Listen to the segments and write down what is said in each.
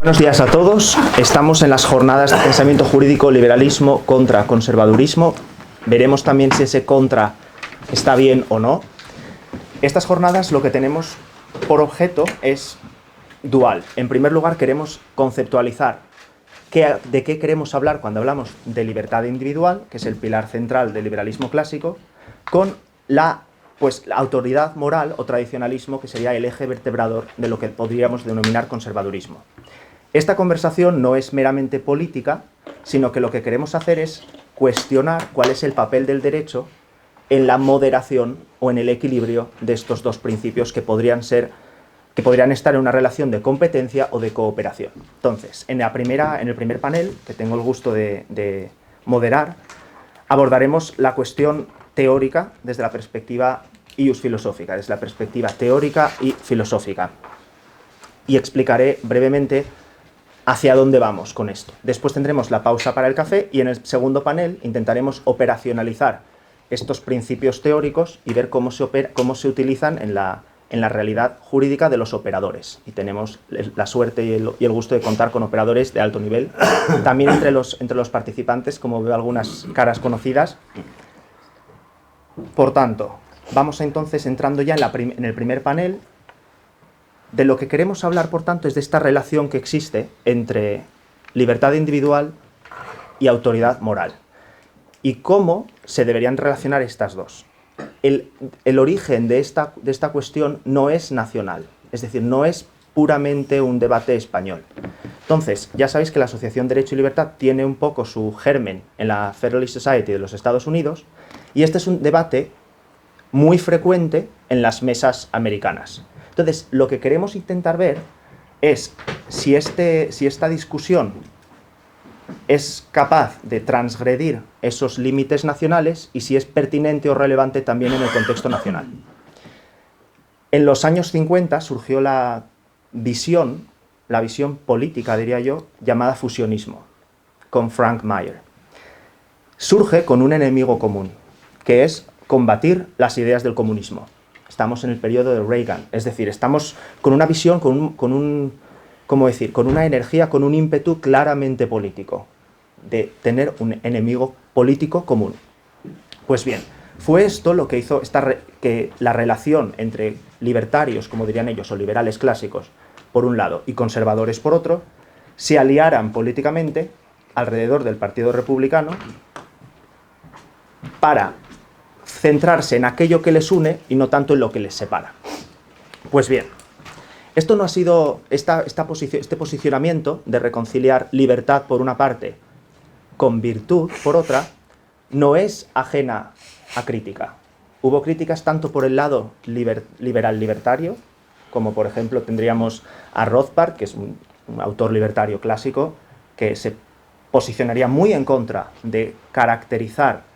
Buenos días a todos. Estamos en las jornadas de pensamiento jurídico, liberalismo contra conservadurismo. Veremos también si ese contra está bien o no. Estas jornadas lo que tenemos por objeto es dual. En primer lugar, queremos conceptualizar de qué queremos hablar cuando hablamos de libertad individual, que es el pilar central del liberalismo clásico, con la autoridad moral o tradicionalismo, que sería el eje vertebrador de lo que podríamos denominar conservadurismo. Esta conversación no es meramente política, sino que lo que queremos hacer es cuestionar cuál es el papel del derecho en la moderación o en el equilibrio de estos dos principios que podrían estar en una relación de competencia o de cooperación. Entonces, en el primer panel, que tengo el gusto de moderar, abordaremos la cuestión teórica desde la perspectiva iusfilosófica, desde la perspectiva teórica y filosófica. Y explicaré brevemente hacia dónde vamos con esto. Después tendremos la pausa para el café y en el segundo panel intentaremos operacionalizar estos principios teóricos y ver cómo se utilizan en la realidad jurídica de los operadores. Y tenemos la suerte y el gusto de contar con operadores de alto nivel. También entre los participantes, como veo algunas caras conocidas. Por tanto, vamos entonces entrando ya en el primer panel. De lo que queremos hablar, por tanto, es de esta relación que existe entre libertad individual y autoridad moral. Y cómo se deberían relacionar estas dos. El origen de esta cuestión no es nacional, es decir, no es puramente un debate español. Entonces, ya sabéis que la Asociación Derecho y Libertad tiene un poco su germen en la Federalist Society de los Estados Unidos, y este es un debate muy frecuente en las mesas americanas. Entonces, lo que queremos intentar ver es si esta discusión es capaz de transgredir esos límites nacionales y si es pertinente o relevante también en el contexto nacional. En los años 50 surgió la visión política, diría yo, llamada fusionismo, con Frank Meyer. Surge con un enemigo común, que es combatir las ideas del comunismo. Estamos en el periodo de Reagan, es decir, estamos con una visión, con una energía, con un ímpetu claramente político, de tener un enemigo político común. Pues bien, fue esto lo que hizo que la relación entre libertarios, como dirían ellos, o liberales clásicos, por un lado, y conservadores por otro, se aliaran políticamente alrededor del Partido Republicano para centrarse en aquello que les une y no tanto en lo que les separa. Pues bien, esto no ha sido este posicionamiento de reconciliar libertad por una parte con virtud por otra, no es ajena a crítica. Hubo críticas tanto por el lado liberal-libertario, como por ejemplo tendríamos a Rothbard, que es un autor libertario clásico, que se posicionaría muy en contra de caracterizar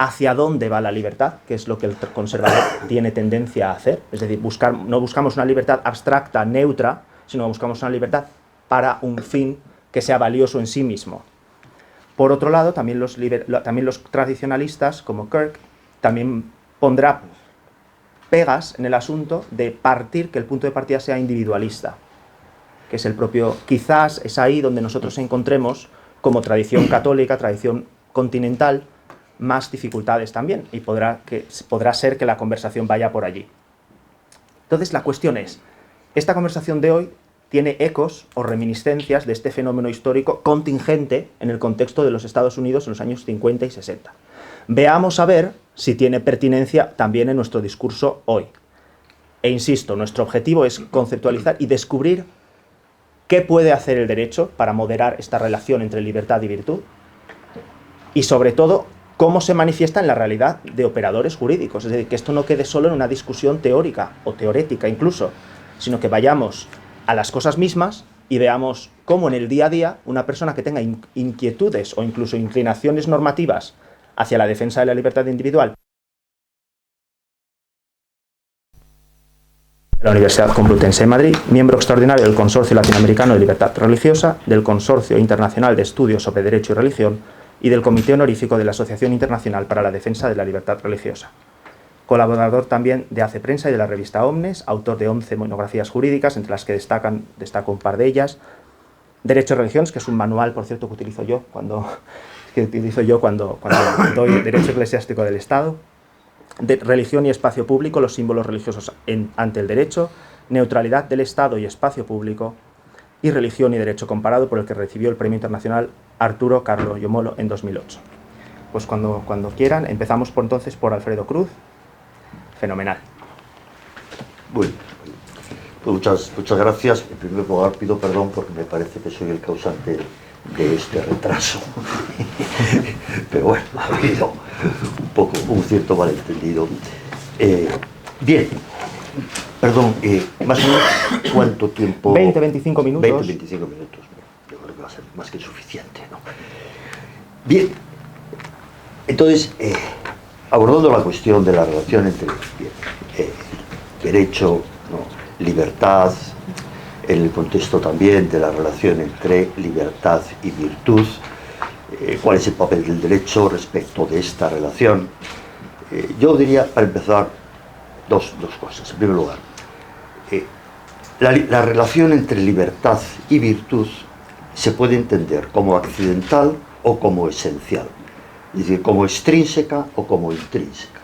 hacia dónde va la libertad, que es lo que el conservador tiene tendencia a hacer. Es decir, no buscamos una libertad abstracta, neutra, sino buscamos una libertad para un fin que sea valioso en sí mismo. Por otro lado, también los tradicionalistas, como Kirk, también pondrá pegas en el asunto de partir, que el punto de partida sea individualista, que es el propio, quizás es ahí donde nosotros encontremos, como tradición católica, tradición continental, más dificultades también, y podrá ser que la conversación vaya por allí. Entonces la cuestión es, esta conversación de hoy tiene ecos o reminiscencias de este fenómeno histórico contingente en el contexto de los Estados Unidos en los años 50 y 60. Veamos a ver si tiene pertinencia también en nuestro discurso hoy. E insisto, nuestro objetivo es conceptualizar y descubrir qué puede hacer el derecho para moderar esta relación entre libertad y virtud, y sobre todo, cómo se manifiesta en la realidad de operadores jurídicos. Es decir, que esto no quede solo en una discusión teórica o teorética incluso, sino que vayamos a las cosas mismas y veamos cómo en el día a día una persona que tenga inquietudes o incluso inclinaciones normativas hacia la defensa de la libertad individual de la Universidad Complutense de Madrid, miembro extraordinario del Consorcio Latinoamericano de Libertad Religiosa, del Consorcio Internacional de Estudios sobre Derecho y Religión y del Comité Honorífico de la Asociación Internacional para la Defensa de la Libertad Religiosa. Colaborador también de Hace Prensa y de la revista Omnes, autor de 11 monografías jurídicas, entre las que destaco un par de ellas, Derecho de Religiones, que es un manual, por cierto, que utilizo yo cuando doy Derecho Eclesiástico del Estado. De Religión y Espacio Público, los símbolos religiosos ante el derecho. Neutralidad del Estado y Espacio Público. Y Religión y Derecho Comparado, por el que recibió el Premio Internacional Arturo Carlo Iomolo en 2008. Pues cuando quieran, empezamos entonces por Alfredo Cruz. Fenomenal. Bueno, pues muchas gracias. En primer lugar, pido perdón porque me parece que soy el causante de este retraso. Pero bueno, ha habido un cierto malentendido. Bien, perdón, más o menos, ¿cuánto tiempo? 20-25 minutos. 20-25 minutos. Yo creo que va a ser más que suficiente, ¿no? Bien, entonces, abordando la cuestión de la relación entre derecho, ¿no?, libertad, en el contexto también de la relación entre libertad y virtud, cuál es el papel del derecho respecto de esta relación. Yo diría, para empezar, dos cosas. En primer lugar, la relación entre libertad y virtud se puede entender como accidental o como esencial, es decir, como extrínseca o como intrínseca.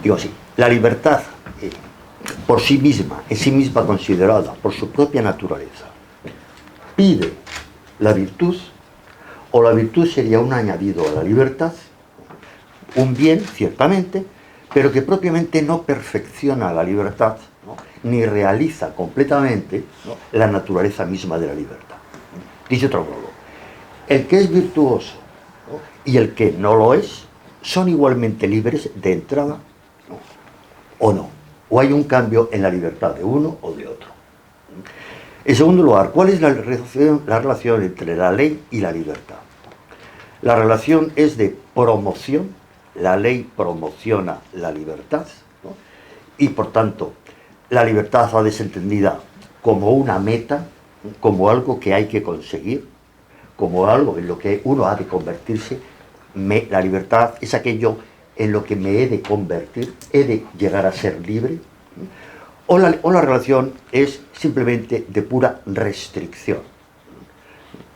Digo así, la libertad por sí misma, en sí misma considerada, por su propia naturaleza, pide la virtud, o la virtud sería un añadido a la libertad, un bien, ciertamente, pero que propiamente no perfecciona la libertad, ¿no?, ni realiza completamente, ¿no?, la naturaleza misma de la libertad. Dice otro modo, el que es virtuoso, ¿no?, y el que no lo es, son igualmente libres de entrada, ¿no?, o no. O hay un cambio en la libertad de uno o de otro. En segundo lugar, ¿cuál es la relación entre la ley y la libertad? La relación es de promoción. La ley promociona la libertad, ¿no?, y por tanto la libertad va desentendida como una meta, como algo que hay que conseguir, como algo en lo que uno ha de convertirse. La libertad es aquello en lo que me he de convertir, he de llegar a ser libre. O la relación es simplemente de pura restricción.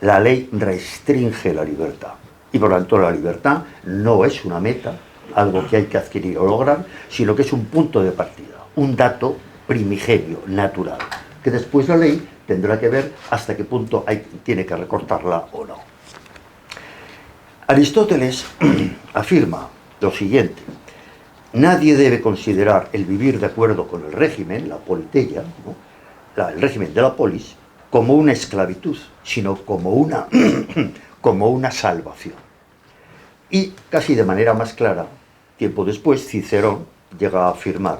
La ley restringe la libertad y por lo tanto la libertad no es una meta, algo que hay que adquirir o lograr, sino que es un punto de partida, un dato primigenio, natural, que después la ley tendrá que ver hasta qué punto tiene que recortarla o no. Aristóteles afirma lo siguiente: nadie debe considerar el vivir de acuerdo con el régimen, la politeia, ¿no?, el régimen de la polis, como una esclavitud, sino como una salvación. Y casi de manera más clara, tiempo después, Cicerón llega a afirmar: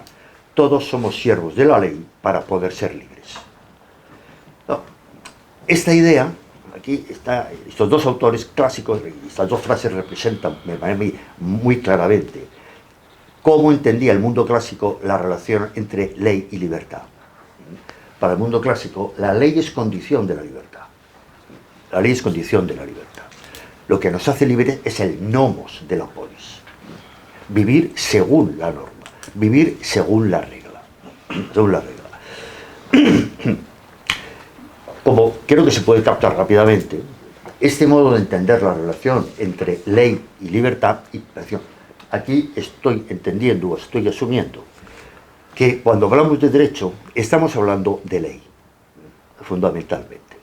todos somos siervos de la ley para poder ser libres. No, esta idea, aquí está, estos dos autores clásicos, estas dos frases representan, me parece muy claramente, cómo entendía el mundo clásico la relación entre ley y libertad. Para el mundo clásico, la ley es condición de la libertad. La ley es condición de la libertad. Lo que nos hace libres es el nomos de la polis. Vivir según la norma, vivir según la regla. Según la regla. Como creo que se puede captar rápidamente, este modo de entender la relación entre ley y libertad, aquí estoy entendiendo o estoy asumiendo que cuando hablamos de derecho estamos hablando de ley, fundamentalmente.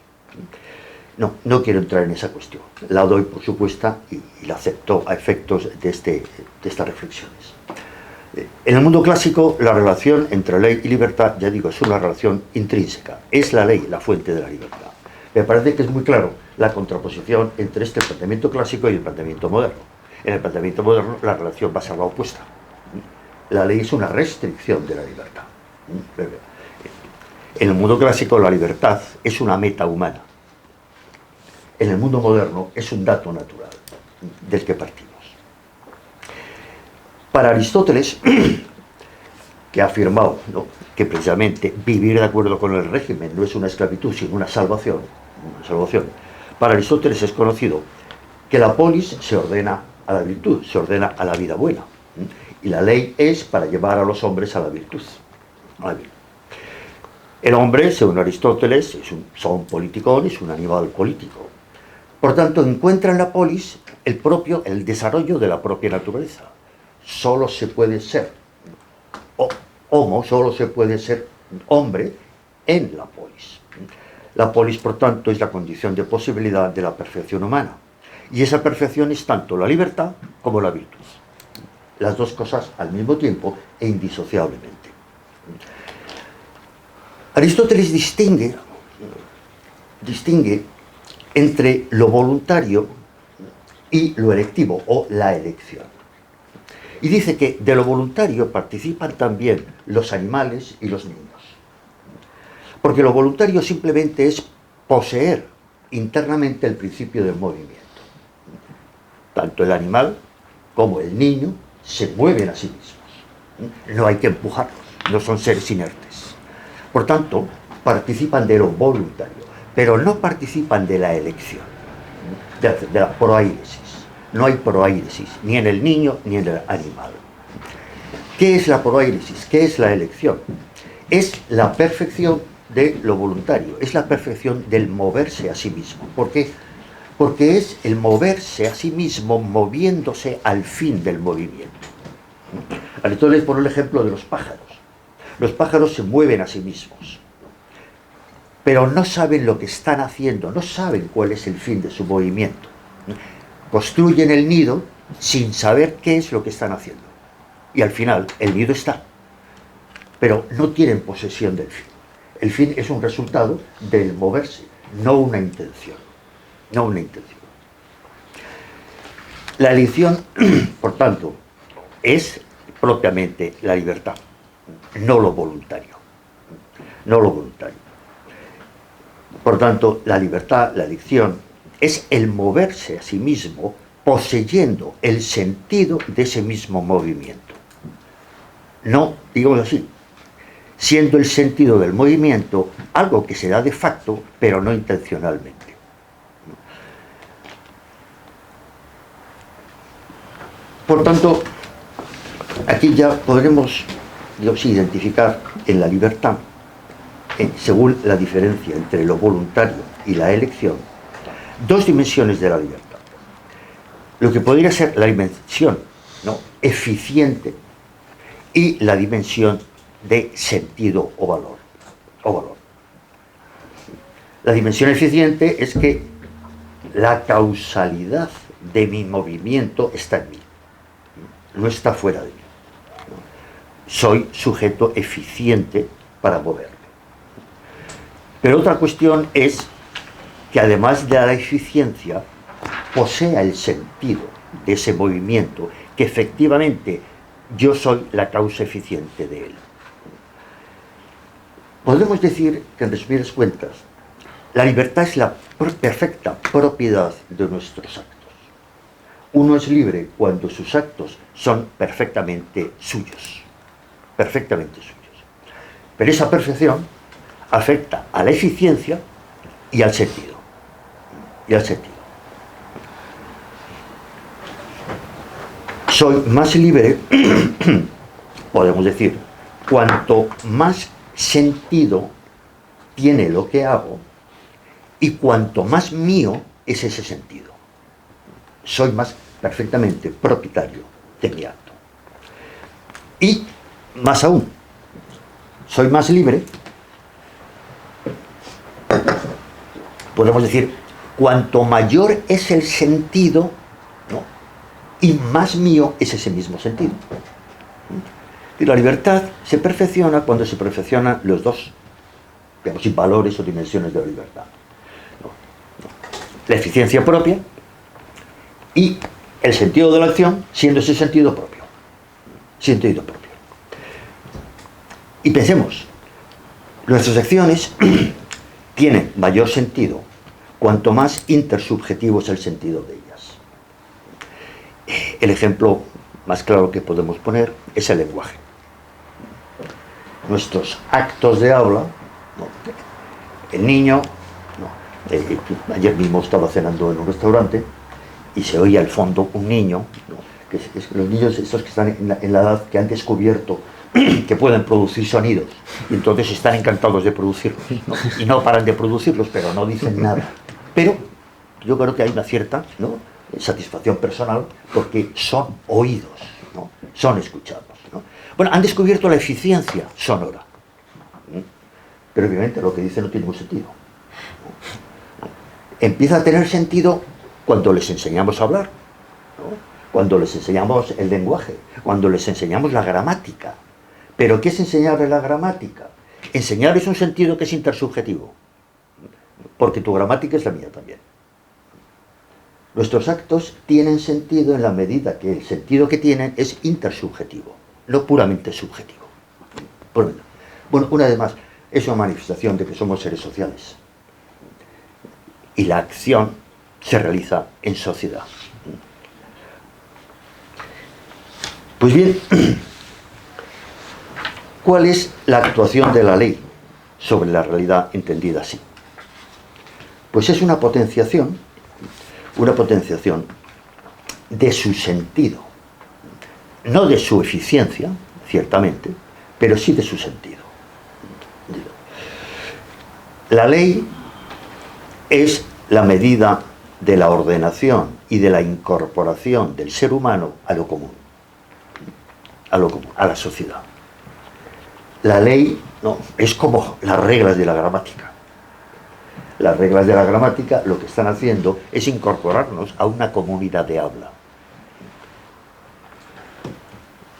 No quiero entrar en esa cuestión, la doy por supuesta y la acepto a efectos de estas reflexiones. En el mundo clásico, la relación entre ley y libertad, ya digo, es una relación intrínseca, es la ley la fuente de la libertad. Me parece que es muy claro la contraposición entre este planteamiento clásico y el planteamiento moderno. En el planteamiento moderno la relación va a ser la opuesta. La ley es una restricción de la libertad. En el mundo clásico la libertad es una meta humana. En el mundo moderno es un dato natural del que partimos. Para Aristóteles, que ha afirmado, ¿no?, que precisamente vivir de acuerdo con el régimen no es una esclavitud sino una salvación, para Aristóteles es conocido que la polis se ordena a la virtud, se ordena a la vida buena, y la ley es para llevar a los hombres a la virtud. El hombre, según Aristóteles, son politicón, es un animal político. Por tanto, encuentra en la polis el desarrollo de la propia naturaleza. Solo se puede ser homo, solo se puede ser hombre en la polis. La polis, por tanto, es la condición de posibilidad de la perfección humana. Y esa perfección es tanto la libertad como la virtud. Las dos cosas al mismo tiempo e indisociablemente. Aristóteles distingue entre lo voluntario y lo electivo, o la elección. Y dice que de lo voluntario participan también los animales y los niños. Porque lo voluntario simplemente es poseer internamente el principio del movimiento. Tanto el animal como el niño se mueven a sí mismos. No hay que empujarlos, no son seres inertes. Por tanto, participan de lo voluntario, pero no participan de la elección, de la proairesis. No hay proairesis, ni en el niño ni en el animal. ¿Qué es la proairesis? ¿Qué es la elección? Es la perfección de lo voluntario, es la perfección del moverse a sí mismo. ¿Por qué? Porque es el moverse a sí mismo moviéndose al fin del movimiento. Aristóteles pone el ejemplo de los pájaros. Los pájaros se mueven a sí mismos, pero no saben lo que están haciendo, no saben cuál es el fin de su movimiento. Construyen el nido sin saber qué es lo que están haciendo. Y al final el nido está, pero no tienen posesión del fin. El fin es un resultado del moverse, no una intención. No una intención. La elección, por tanto, es propiamente la libertad, no lo voluntario. No lo voluntario. Por tanto, la libertad, la elección, es el moverse a sí mismo poseyendo el sentido de ese mismo movimiento. No, digamos así, siendo el sentido del movimiento algo que se da de facto, pero no intencionalmente. Por tanto, aquí ya podremos, identificar en la libertad, según la diferencia entre lo voluntario y la elección, dos dimensiones de la libertad. Lo que podría ser la dimensión, ¿no?, eficiente y la dimensión de sentido o valor. La dimensión eficiente es que la causalidad de mi movimiento está en mí, no está fuera de mí. Soy sujeto eficiente para moverme. Pero otra cuestión es que además de la eficiencia, posea el sentido de ese movimiento, que efectivamente yo soy la causa eficiente de él. Podemos decir que, en resumidas cuentas, la libertad es la perfecta propiedad de nuestros actos. Uno es libre cuando sus actos son perfectamente suyos. Perfectamente suyos. Pero esa perfección afecta a la eficiencia y al sentido. Soy más libre, podemos decir, cuanto más sentido tiene lo que hago y cuanto más mío es ese sentido. Soy más perfectamente propietario de mi acto. Y más aún, soy más libre, podemos decir, cuanto mayor es el sentido, ¿no?, y más mío es ese mismo sentido. Y la libertad se perfecciona cuando se perfeccionan los dos, digamos, valores o dimensiones de la libertad. La eficiencia propia y el sentido de la acción siendo ese sentido propio. Y pensemos, nuestras acciones tienen mayor sentido cuanto más intersubjetivo es el sentido de ellas. El ejemplo más claro que podemos poner es el lenguaje. Nuestros actos de habla, ¿no?, el niño, ¿no?, ayer mismo estaba cenando en un restaurante y se oía al fondo un niño, ¿no?, los niños estos que están en la edad que han descubierto que pueden producir sonidos, y entonces están encantados de producirlos, ¿no? Y no paran de producirlos, pero no dicen nada. Pero yo creo que hay una cierta, ¿no?, satisfacción personal porque son oídos, ¿no?, son escuchados, ¿no? Bueno, han descubierto la eficiencia sonora, ¿no?, pero obviamente lo que dice no tiene ningún sentido, ¿no? Empieza a tener sentido cuando les enseñamos a hablar, ¿no?, cuando les enseñamos el lenguaje, cuando les enseñamos la gramática. ¿Pero qué es enseñarles la gramática? Enseñarles un sentido que es intersubjetivo, porque tu gramática es la mía también. Nuestros actos tienen sentido en la medida que el sentido que tienen es intersubjetivo, no puramente subjetivo. Bueno, una vez más, es una manifestación de que somos seres sociales. Y la acción se realiza en sociedad. Pues bien, ¿cuál es la actuación de la ley sobre la realidad entendida así? Pues es una potenciación de su sentido, no de su eficiencia, ciertamente, pero sí de su sentido. La ley es la medida de la ordenación y de la incorporación del ser humano a lo común, a la sociedad. La ley, no, es como las reglas de la gramática. Las reglas de la gramática lo que están haciendo es incorporarnos a una comunidad de habla.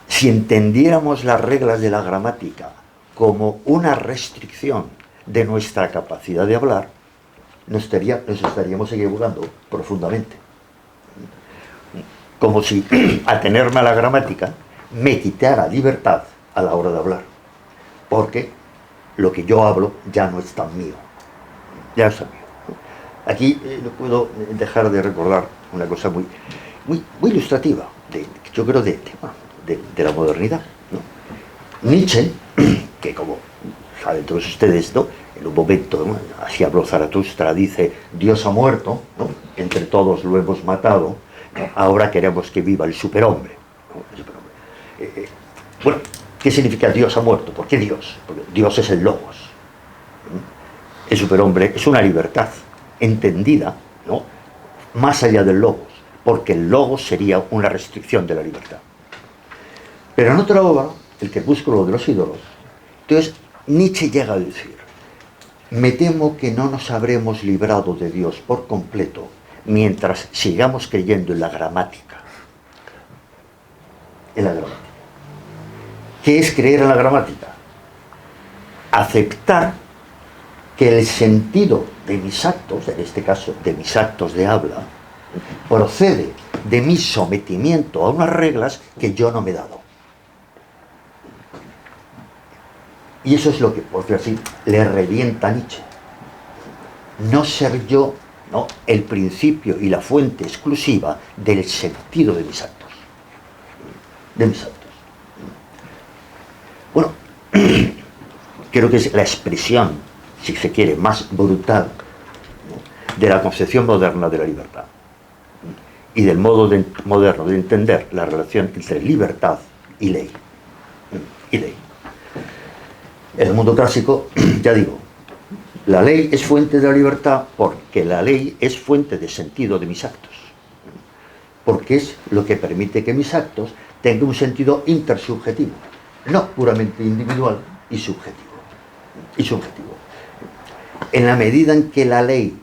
Si entendiéramos las reglas de la gramática como una restricción de nuestra capacidad de hablar, nos estaríamos equivocando profundamente. Como si atenerme a la gramática me quitara libertad a la hora de hablar, porque lo que yo hablo ya no es tan mío, ya es mío. Aquí no puedo dejar de recordar una cosa muy ilustrativa, yo creo, de la modernidad, ¿no? Nietzsche, que como saben todos ustedes, ¿no?, en un momento, ¿no?, así habló Zaratustra, dice: Dios ha muerto, ¿no?, entre todos lo hemos matado, ¿no?, ahora queremos que viva el superhombre, ¿no?, el superhombre. Bueno, ¿qué significa Dios ha muerto? ¿Por qué Dios? Porque Dios es el logos. El superhombre es una libertad entendida, ¿no?, más allá del logos, porque el logos sería una restricción de la libertad. Pero en otra obra, El crepúsculo de los ídolos, entonces Nietzsche llega a decir: me temo que no nos habremos librado de Dios por completo mientras sigamos creyendo en la gramática. En la gramática. ¿Qué es creer en la gramática? Aceptar que el sentido de mis actos, en este caso de mis actos de habla, procede de mi sometimiento a unas reglas que yo no me he dado. Y eso es lo que, por decirlo así, le revienta a Nietzsche. No ser yo, ¿no?, el principio y la fuente exclusiva del sentido de mis actos. De mis actos. Bueno, creo que es la expresión, si se quiere, más brutal, ¿no?, de la concepción moderna de la libertad y del modo moderno de entender la relación entre libertad y ley. Y ley. En el mundo clásico, ya digo, la ley es fuente de la libertad porque la ley es fuente de sentido de mis actos, porque es lo que permite que mis actos tengan un sentido intersubjetivo, no puramente individual y subjetivo. En la medida en que la ley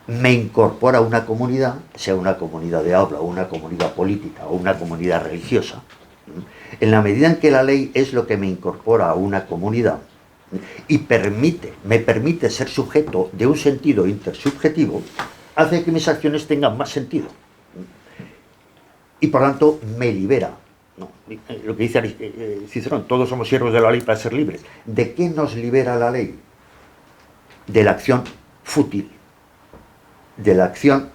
me incorpora a una comunidad, sea una comunidad de habla, o una comunidad política, o una comunidad religiosa, en la medida en que la ley es lo que me incorpora a una comunidad y me permite ser sujeto de un sentido intersubjetivo, hace que mis acciones tengan más sentido. Y por tanto me libera, ¿no? Lo que dice Cicerón: todos somos siervos de la ley para ser libres. ¿De qué nos libera la ley? De la acción fútil, de la acción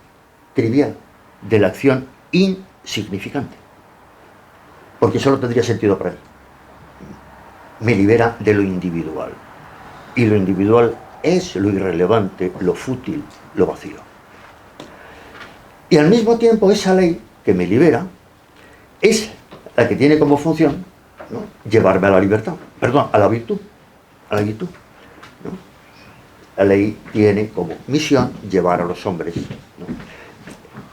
trivial, de la acción insignificante, porque solo tendría sentido para mí. Me libera de lo individual, y lo individual es lo irrelevante, lo fútil, lo vacío. Y al mismo tiempo esa ley que me libera es la que tiene como función ¿no? Llevarme a la libertad, perdón, a la virtud, a la virtud, ¿no? La ley tiene como misión llevar a los hombres, ¿no?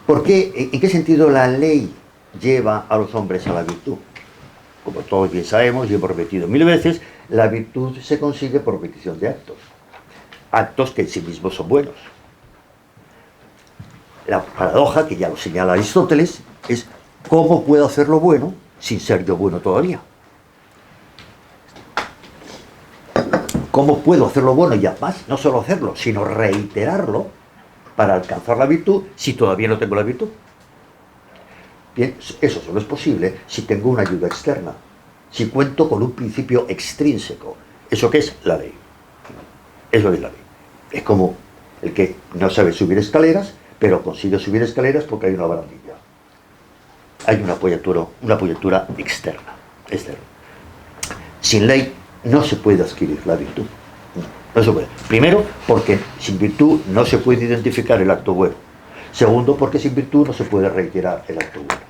¿Por qué? ¿En qué sentido la ley lleva a los hombres a la virtud? Como todos bien sabemos, y hemos repetido 1000 veces, la virtud se consigue por repetición de actos. Actos que en sí mismos son buenos. La paradoja, que ya lo señala Aristóteles, es ¿cómo puedo hacer lo bueno sin ser yo bueno todavía? ¿Cómo puedo hacer lo bueno y además no solo hacerlo, sino reiterarlo para alcanzar la virtud si todavía no tengo la virtud? Bien, eso solo es posible si tengo una ayuda externa, si cuento con un principio extrínseco. ¿Eso qué es? La ley. Es lo que es la ley. Es como el que no sabe subir escaleras, pero consigue subir escaleras porque hay una barandilla. Hay una apoyatura externa. Sin ley no se puede adquirir la virtud. No se puede. Primero, porque sin virtud no se puede identificar el acto bueno. Segundo, porque sin virtud no se puede reiterar el acto bueno.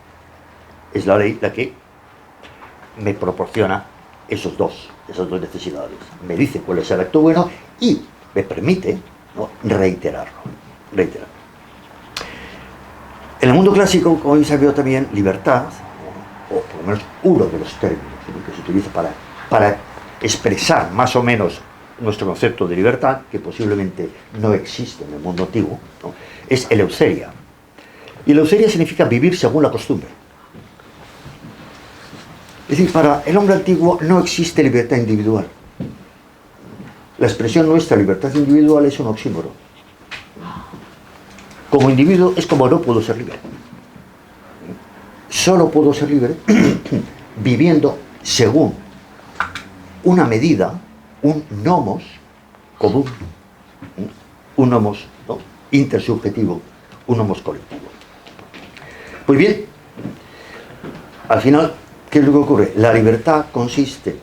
Es la ley la que me proporciona esas dos necesidades. Me dice cuál es el acto bueno y me permite, ¿no?, reiterarlo. En el mundo clásico, como habéis sabido también, libertad, o por lo menos uno de los términos que se utiliza para expresar más o menos nuestro concepto de libertad, que posiblemente no existe en el mundo antiguo, ¿no?, es eleuseria. Y eleuseria significa vivir según la costumbre. Es decir, para el hombre antiguo no existe libertad individual. La expresión nuestra, libertad individual, es un oxímoron. Como individuo es como no puedo ser libre. Solo puedo ser libre viviendo según una medida, un nomos común, un nomos, ¿no?, intersubjetivo, un nomos colectivo. Pues bien, al final, ¿qué es lo que ocurre? La libertad consiste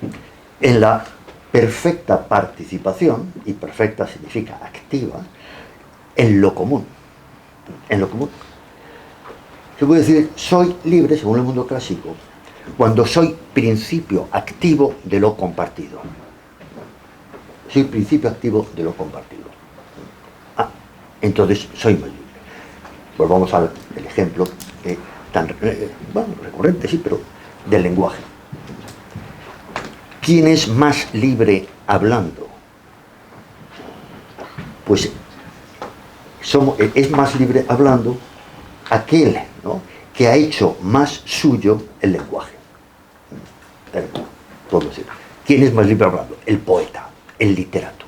en la perfecta participación, y perfecta significa activa, en lo común. En lo común. Yo voy a decir, soy libre, según el mundo clásico, cuando soy principio activo de lo compartido. Soy principio activo de lo compartido. Entonces soy más libre. Volvamos al ejemplo tan recurrente, sí, pero del lenguaje. ¿Quién es más libre hablando? Pues es más libre hablando aquel, ¿no?, que ha hecho más suyo el lenguaje. ¿Quién es más libre hablando? El poeta, el literato.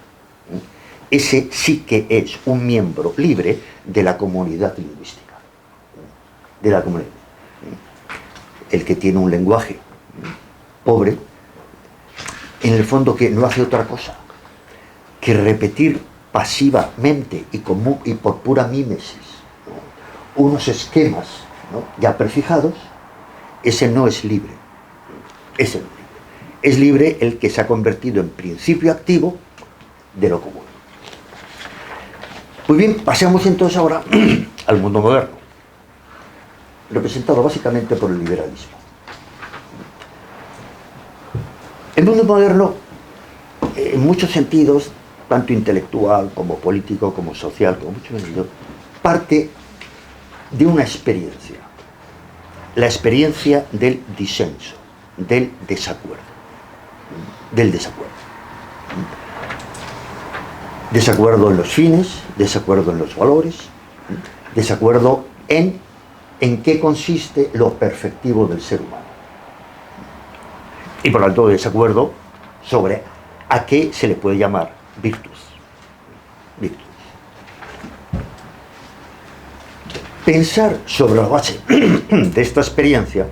Ese sí que es un miembro libre de la comunidad lingüística. De la comunidad. El que tiene un lenguaje pobre, en el fondo, que no hace otra cosa que repetir pasivamente y por pura mímesis, ¿no?, unos esquemas, ¿no?, ya prefijados. Ese no es libre. Ese no es libre. Es libre el que se ha convertido en principio activo de lo común. Muy bien, pasemos entonces ahora al mundo moderno, representado básicamente por el liberalismo. El mundo moderno, en muchos sentidos, tanto intelectual como político, como social, como muchos sentidos, parte de una experiencia, la experiencia del disenso, del desacuerdo. Desacuerdo en los fines, desacuerdo en los valores, desacuerdo en qué consiste lo perfectivo del ser humano. Y por lo tanto, desacuerdo sobre a qué se le puede llamar virtud. Pensar sobre la base de esta experiencia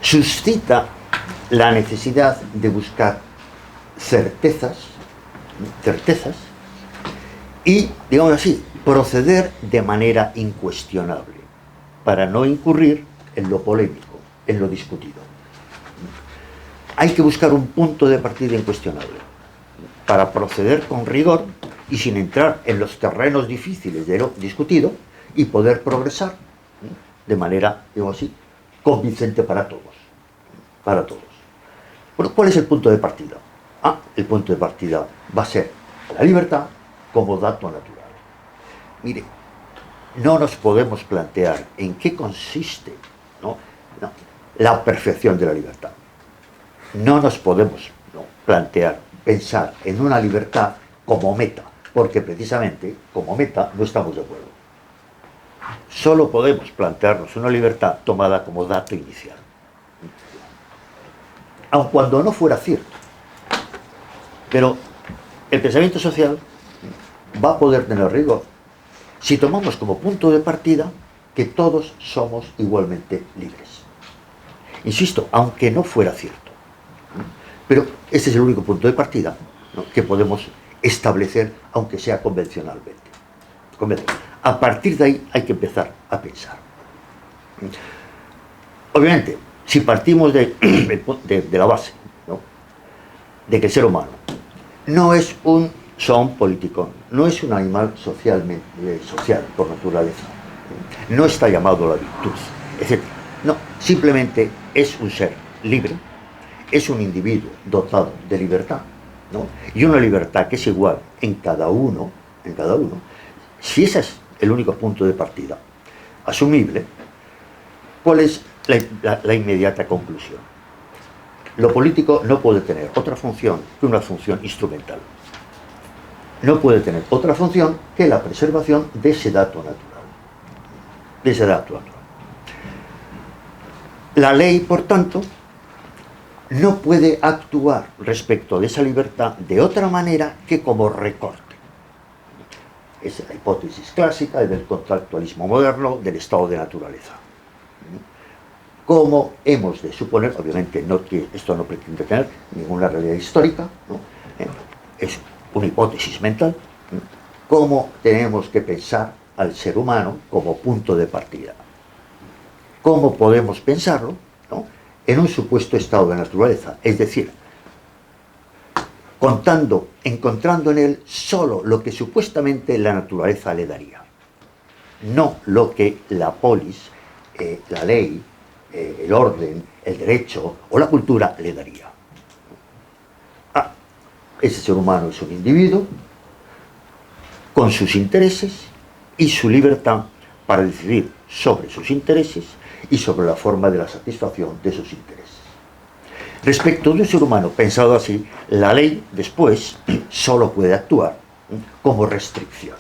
suscita la necesidad de buscar certezas y, digamos así, proceder de manera incuestionable para no incurrir en lo polémico, en lo discutido. Hay que buscar un punto de partida incuestionable para proceder con rigor y sin entrar en los terrenos difíciles de lo discutido y poder progresar de manera, digamos así, convincente para todos. Para todos. Bueno, ¿cuál es el punto de partida? El punto de partida va a ser la libertad como dato natural. Mire, no nos podemos plantear en qué consiste, ¿no? La perfección de la libertad. No nos podemos plantear, pensar en una libertad como meta, porque precisamente como meta no estamos de acuerdo. Solo podemos plantearnos una libertad tomada como dato inicial. Aun cuando no fuera cierto. Pero el pensamiento social va a poder tener rigor si tomamos como punto de partida que todos somos igualmente libres. Insisto, aunque no fuera cierto. Pero ese es el único punto de partida, ¿no?, que podemos establecer, aunque sea convencionalmente. A partir de ahí hay que empezar a pensar. Obviamente, si partimos de la base, ¿no?, de que el ser humano no es un son político, no es un animal social por naturaleza, no está llamado a la virtud, etc. No, simplemente es un ser libre, es un individuo dotado de libertad, ¿no?, y una libertad que es igual en cada uno, si ese es el único punto de partida asumible, ¿cuál es la inmediata conclusión? Lo político no puede tener otra función que una función instrumental. No puede tener otra función que la preservación de ese dato natural. La ley, por tanto, no puede actuar respecto de esa libertad de otra manera que como recorte. Esa es la hipótesis clásica del contractualismo moderno del estado de naturaleza. Como hemos de suponer, obviamente esto no pretende tener ninguna realidad histórica, ¿no?, es una hipótesis mental, cómo tenemos que pensar al ser humano como punto de partida. ¿Cómo podemos pensarlo, ¿no?, en un supuesto estado de naturaleza? Es decir, encontrando en él solo lo que supuestamente la naturaleza le daría, no lo que la polis, la ley, el orden, el derecho o la cultura le daría. Ese ser humano es un individuo con sus intereses y su libertad para decidir sobre sus intereses y sobre la forma de la satisfacción de sus intereses. Respecto de un ser humano pensado así, la ley después solo puede actuar como restricción.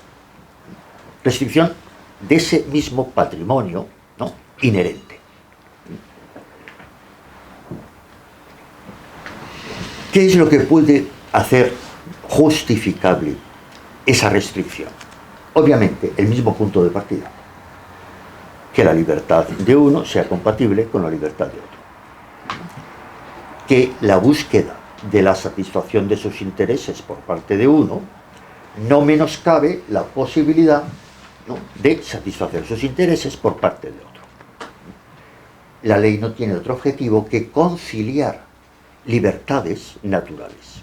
Restricción de ese mismo patrimonio, ¿no?, inherente. ¿Qué es lo que puede hacer justificable esa restricción? Obviamente, el mismo punto de partida. Que la libertad de uno sea compatible con la libertad de otro. Que la búsqueda de la satisfacción de sus intereses por parte de uno no menoscabe la posibilidad, ¿no?, de satisfacer sus intereses por parte de otro. La ley no tiene otro objetivo que conciliar libertades naturales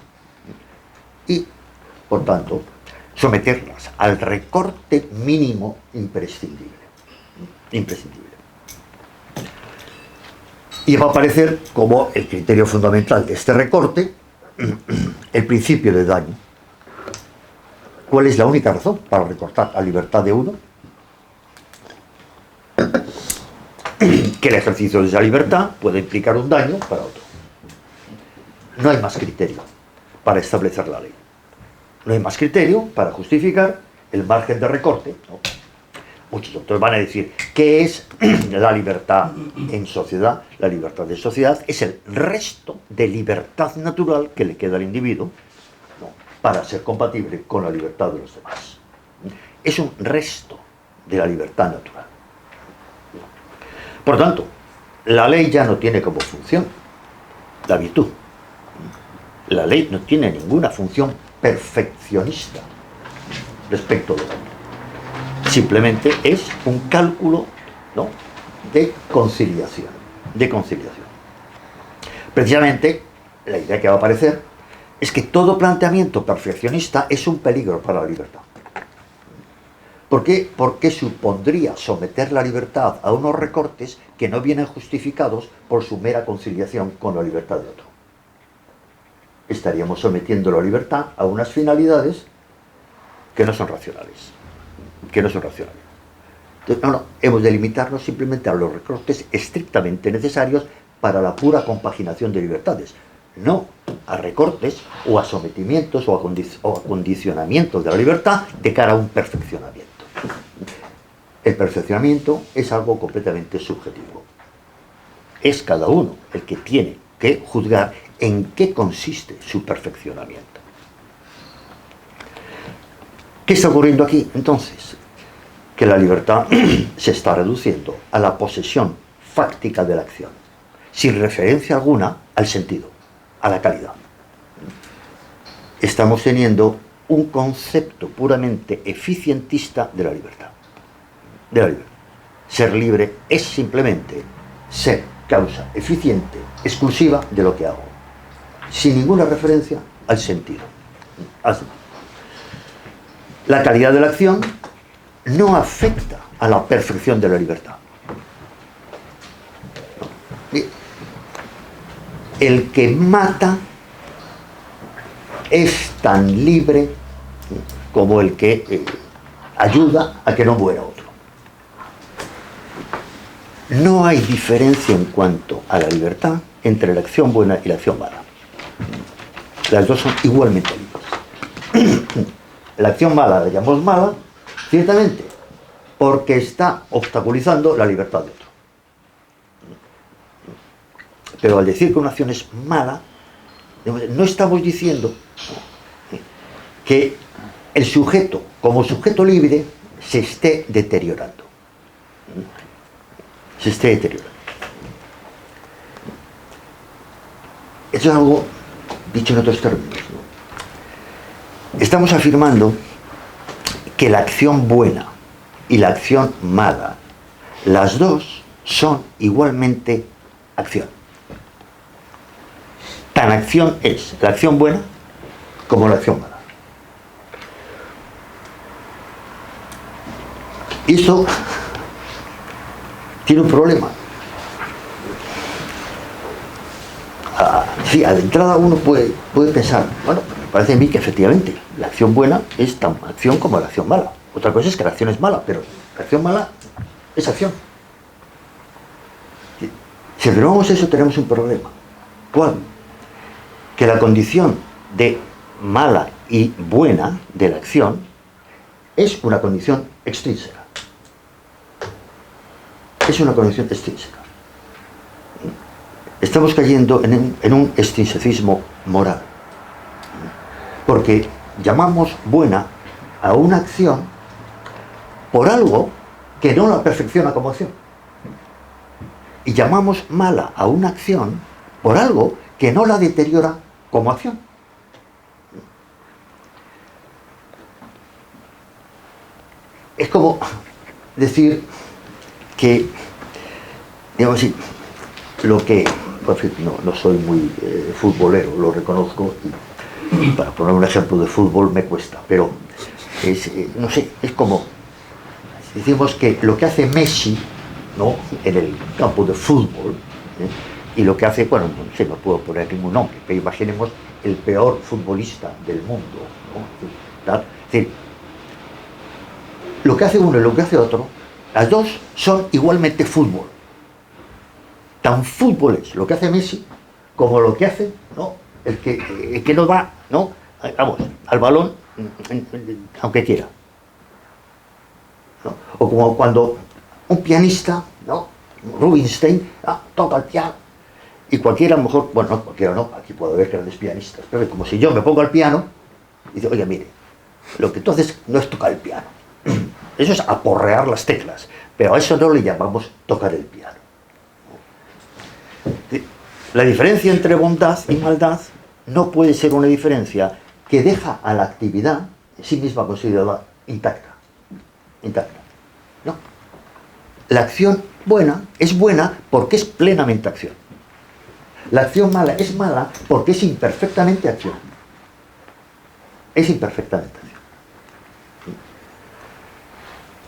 y, por tanto, someterlas al recorte mínimo imprescindible. Y va a aparecer como el criterio fundamental de este recorte el principio de daño. ¿Cuál es la única razón para recortar la libertad de uno? Que el ejercicio de esa libertad puede implicar un daño para otro. No hay más criterio para establecer la ley. No hay más criterio para justificar el margen de recorte, ¿no? Muchos otros van a decir, ¿qué es la libertad en sociedad? La libertad de sociedad es el resto de libertad natural que le queda al individuo, ¿no?, para ser compatible con la libertad de los demás. Es un resto de la libertad natural. Por tanto, la ley ya no tiene como función la virtud. La ley no tiene ninguna función perfeccionista respecto de otro. Simplemente es un cálculo, ¿no?, de conciliación. Precisamente, la idea que va a aparecer es que todo planteamiento perfeccionista es un peligro para la libertad. ¿Por qué? Porque supondría someter la libertad a unos recortes que no vienen justificados por su mera conciliación con la libertad de otro. Estaríamos sometiendo la libertad a unas finalidades que no son racionales. Entonces, hemos de limitarnos simplemente a los recortes estrictamente necesarios para la pura compaginación de libertades, no a recortes o a sometimientos o a condicionamientos de la libertad de cara a un perfeccionamiento. El perfeccionamiento es algo completamente subjetivo. Es cada uno el que tiene que juzgar en qué consiste su perfeccionamiento. ¿Qué está ocurriendo aquí, entonces? Que la libertad se está reduciendo a la posesión fáctica de la acción, sin referencia alguna al sentido, a la calidad. Estamos teniendo un concepto puramente eficientista de la libertad. Ser libre es simplemente ser causa eficiente, exclusiva de lo que hago, sin ninguna referencia al sentido. La calidad de la acción no afecta a la perfección de la libertad. El que mata es tan libre como el que ayuda a que no muera otro. No hay diferencia en cuanto a la libertad entre la acción buena y la acción mala. Las dos son igualmente libres. La acción mala la llamamos mala, ciertamente, porque está obstaculizando la libertad de otro. Pero al decir que una acción es mala, no estamos diciendo que el sujeto, como sujeto libre, se esté deteriorando. Eso es algo dicho en otros términos, ¿no? Estamos afirmando que la acción buena y la acción mala, las dos son igualmente acción. Tan acción es la acción buena como la acción mala. Y eso tiene un problema. Sí, a la entrada uno puede pensar, bueno, me parece a mí que efectivamente la acción buena es tan acción como la acción mala. Otra cosa es que la acción es mala, pero la acción mala es acción. Si afirmamos eso, tenemos un problema. ¿Cuál? Que la condición de mala y buena de la acción es una condición extrínseca. Es una condición extrínseca. Estamos cayendo en un extrinsecismo moral. Porque llamamos buena a una acción por algo que no la perfecciona como acción. Y llamamos mala a una acción por algo que no la deteriora como acción. Es como decir que, digamos así, lo que, no soy muy futbolero, lo reconozco, y para poner un ejemplo de fútbol me cuesta, pero es, no sé, es como, decimos que lo que hace Messi, ¿no?, en el campo de fútbol, y lo que hace, bueno, no sé, no puedo poner ningún nombre, pero imaginemos el peor futbolista del mundo, ¿no? Es decir, lo que hace uno y lo que hace otro, las dos son igualmente fútbol. Tan fútbol es lo que hace Messi como lo que hace, ¿no?, el que no va, ¿no?, vamos, al balón aunque quiera, ¿no? O como cuando un pianista, ¿no?, Rubinstein, toca el piano y cualquiera, a lo mejor, bueno, no cualquiera, no, aquí puede haber grandes pianistas, pero como si yo me pongo al piano y digo, oye, mire, lo que tú haces no es tocar el piano, eso es aporrear las teclas, pero a eso no le llamamos tocar el piano. La diferencia entre bondad y maldad no puede ser una diferencia que deja a la actividad en sí misma considerada intacta, ¿no? La acción buena es buena porque es plenamente acción. La acción mala es mala porque es imperfectamente acción. Es imperfectamente acción.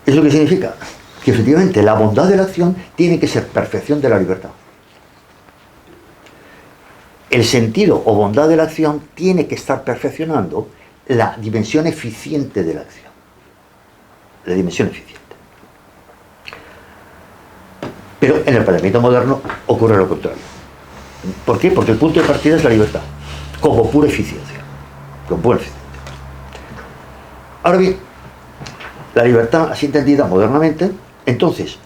¿Eso qué significa? Que efectivamente la bondad de la acción tiene que ser perfección de la libertad. El sentido o bondad de la acción tiene que estar perfeccionando la dimensión eficiente de la acción. La dimensión eficiente. Pero en el pensamiento moderno ocurre lo contrario. ¿Por qué? Porque el punto de partida es la libertad, como pura eficiencia. Como pura eficiencia. Ahora bien, la libertad, así entendida modernamente, entonces,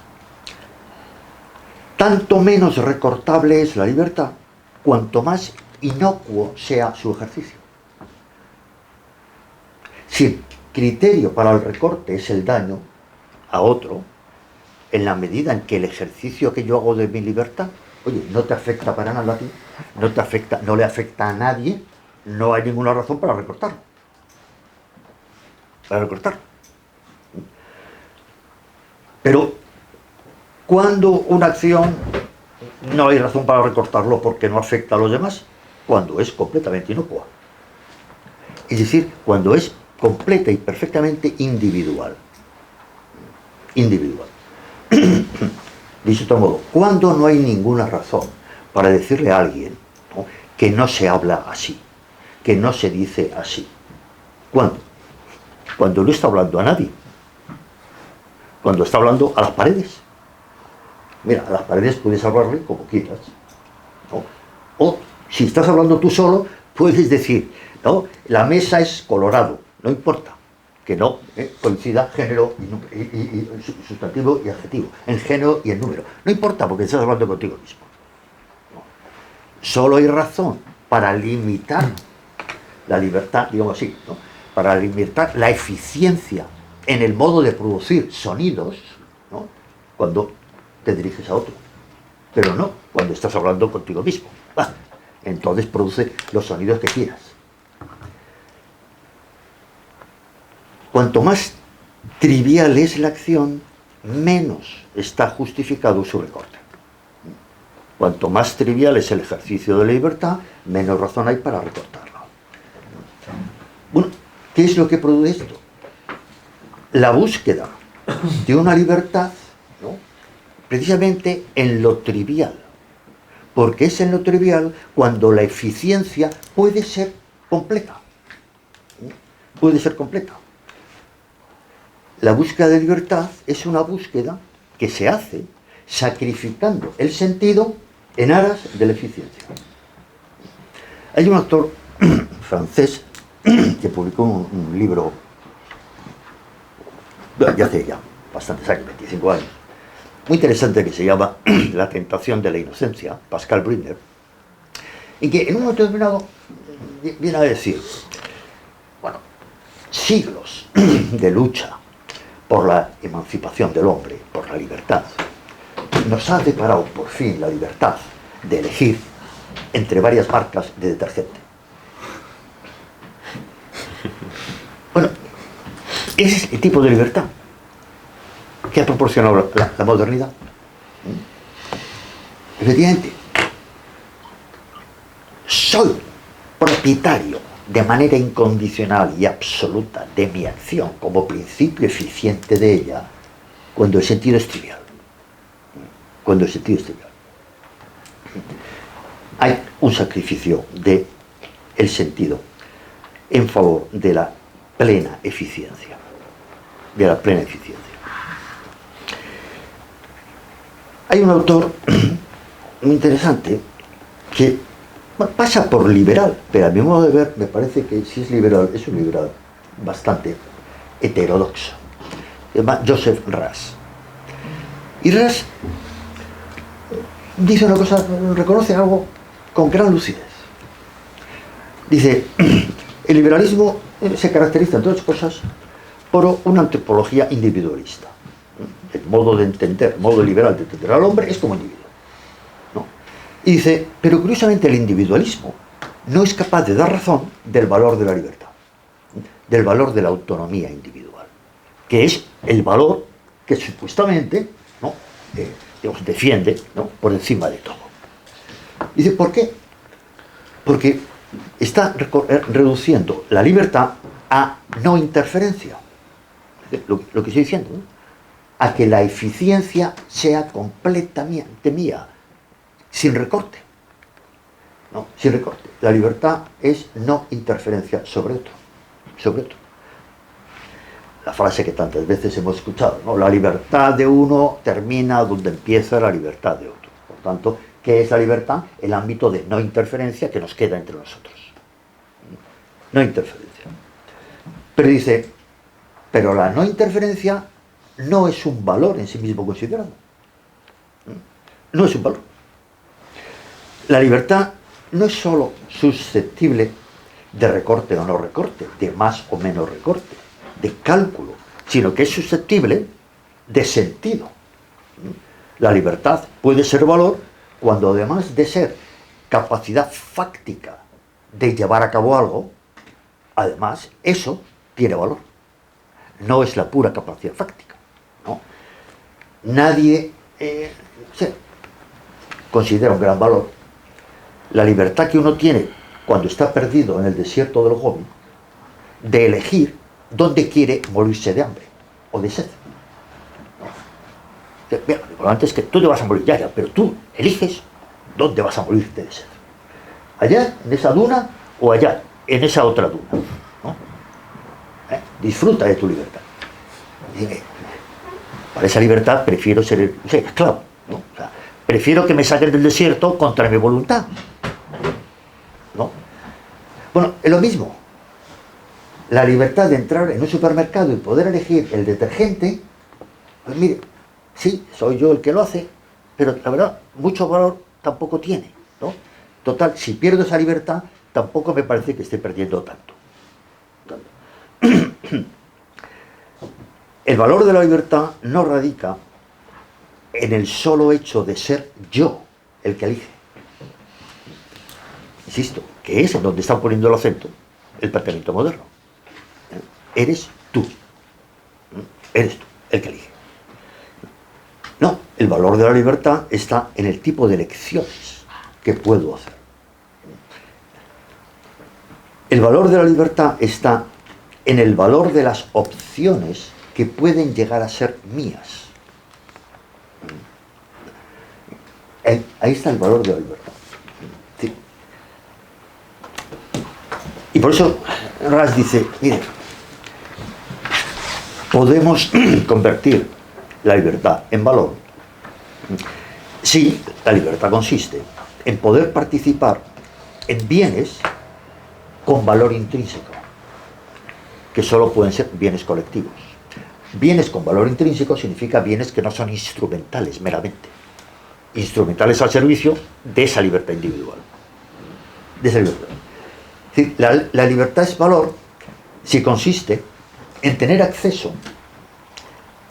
tanto menos recortable es la libertad, cuanto más inocuo sea su ejercicio. Si el criterio para el recorte es el daño a otro, en la medida en que el ejercicio que yo hago de mi libertad, oye, no te afecta para nada a ti, no le afecta a nadie, no hay ninguna razón para recortarlo. Para recortarlo. Pero cuando una acción no hay razón para recortarlo porque no afecta a los demás, cuando es completamente inocua. Es decir, cuando es completa y perfectamente individual. Individual. Dicho de otro modo, cuando no hay ninguna razón para decirle a alguien, ¿no?, que no se habla así, que no se dice así. ¿Cuándo? Cuando no está hablando a nadie. Cuando está hablando a las paredes. Mira, a las paredes puedes hablarle como quieras, ¿no? O si estás hablando tú solo, puedes decir, ¿no?, la mesa es colorado, no importa que no coincida género y sustantivo y adjetivo, en género y en número. No importa porque estás hablando contigo mismo. ¿No? Solo hay razón para limitar la libertad, digamos así, ¿no?, para limitar la eficiencia en el modo de producir sonidos, ¿no?, cuando te diriges a otro. Pero no cuando estás hablando contigo mismo. Entonces produce los sonidos que quieras. Cuanto más trivial es la acción, menos está justificado su recorte. Cuanto más trivial es el ejercicio de la libertad, menos razón hay para recortarlo. Bueno, ¿qué es lo que produce esto? La búsqueda de una libertad, ¿no?, precisamente en lo trivial. Porque es en lo trivial cuando la eficiencia puede ser completa. Puede ser completa. La búsqueda de libertad es una búsqueda que se hace sacrificando el sentido en aras de la eficiencia. Hay un autor francés que publicó un libro ya hace bastantes años, 25 años, muy interesante, que se llama La tentación de la inocencia, Pascal Bruckner, y que en un momento determinado viene a decir, bueno, siglos de lucha por la emancipación del hombre, por la libertad, nos ha declarado por fin la libertad de elegir entre varias marcas de detergente. Bueno, ese es el tipo de libertad que ha proporcionado la modernidad. Efectivamente, soy propietario de manera incondicional y absoluta de mi acción como principio eficiente de ella cuando el sentido es trivial. Cuando el sentido es trivial. Hay un sacrificio del sentido en favor de la plena eficiencia. De la plena eficiencia. Hay un autor muy interesante que pasa por liberal, pero a mi modo de ver me parece que si es liberal, es un liberal bastante heterodoxo. Se llama Joseph Ras. Y Ras dice una cosa, reconoce algo con gran lucidez. Dice, el liberalismo se caracteriza, entre otras cosas, por una antropología individualista. El modo de entender, el modo liberal de entender al hombre es como individuo, ¿no? Y dice, pero curiosamente el individualismo no es capaz de dar razón del valor de la libertad, del valor de la autonomía individual, que es el valor que supuestamente, ¿no?, digamos, defiende, ¿no?, por encima de todo. Dice, ¿por qué? Porque está reduciendo la libertad a no interferencia. Lo que estoy diciendo, ¿no? a que la eficiencia sea completamente mía, sin recorte. ¿No? Sin recorte. La libertad es no interferencia sobre otro. Sobre otro. La frase que tantas veces hemos escuchado, ¿no? La libertad de uno termina donde empieza la libertad de otro. Por tanto, ¿qué es la libertad? El ámbito de no interferencia que nos queda entre nosotros. No interferencia. Pero dice, pero la no interferencia no es un valor en sí mismo considerado. No es un valor. La libertad no es sólo susceptible de recorte o no recorte, de más o menos recorte, de cálculo, sino que es susceptible de sentido. La libertad puede ser valor cuando, además de ser capacidad fáctica de llevar a cabo algo, además eso tiene valor. No es la pura capacidad fáctica, ¿no? Nadie considera un gran valor la libertad que uno tiene cuando está perdido en el desierto del Gobi de elegir dónde quiere morirse de hambre o de sed. ¿No? Mira, lo importante es que tú te vas a morir ya, pero tú eliges dónde vas a morirte de sed. Allá, en esa duna, o allá, en esa otra duna. ¿No? Disfruta de tu libertad. Dime, para esa libertad prefiero ser esclavo, ¿no? O sea, prefiero que me saquen del desierto contra mi voluntad, ¿no? Bueno, es lo mismo. La libertad de entrar en un supermercado y poder elegir el detergente, pues mire, sí, soy yo el que lo hace, pero la verdad, mucho valor tampoco tiene, ¿no? Total, si pierdo esa libertad, tampoco me parece que esté perdiendo tanto. El valor de la libertad no radica en el solo hecho de ser yo el que elige. Insisto, que es en donde está poniendo el acento el planteamiento moderno. Eres tú el que elige. No, el valor de la libertad está en el tipo de elecciones que puedo hacer. El valor de la libertad está en el valor de las opciones que pueden llegar a ser mías. Ahí está el valor de la libertad. ¿Sí? Y por eso Ras dice, mire, podemos convertir la libertad en valor si la libertad consiste en poder participar en bienes con valor intrínseco, que solo pueden ser bienes colectivos. Bienes con valor intrínseco significa bienes que no son instrumentales meramente, instrumentales al servicio de esa libertad individual. De esa libertad. Es decir, la libertad es valor si consiste en tener acceso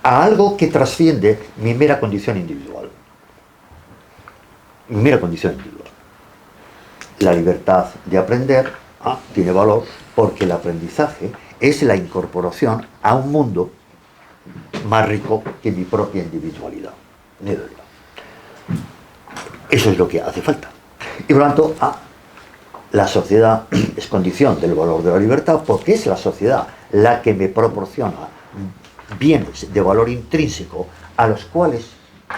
a algo que trasciende mi mera condición individual. Mi mera condición individual. La libertad de aprender tiene valor porque el aprendizaje es la incorporación a un mundo más rico que mi propia individualidad. Eso es lo que hace falta. Y por lo tanto, la sociedad es condición del valor de la libertad porque es la sociedad la que me proporciona bienes de valor intrínseco a los cuales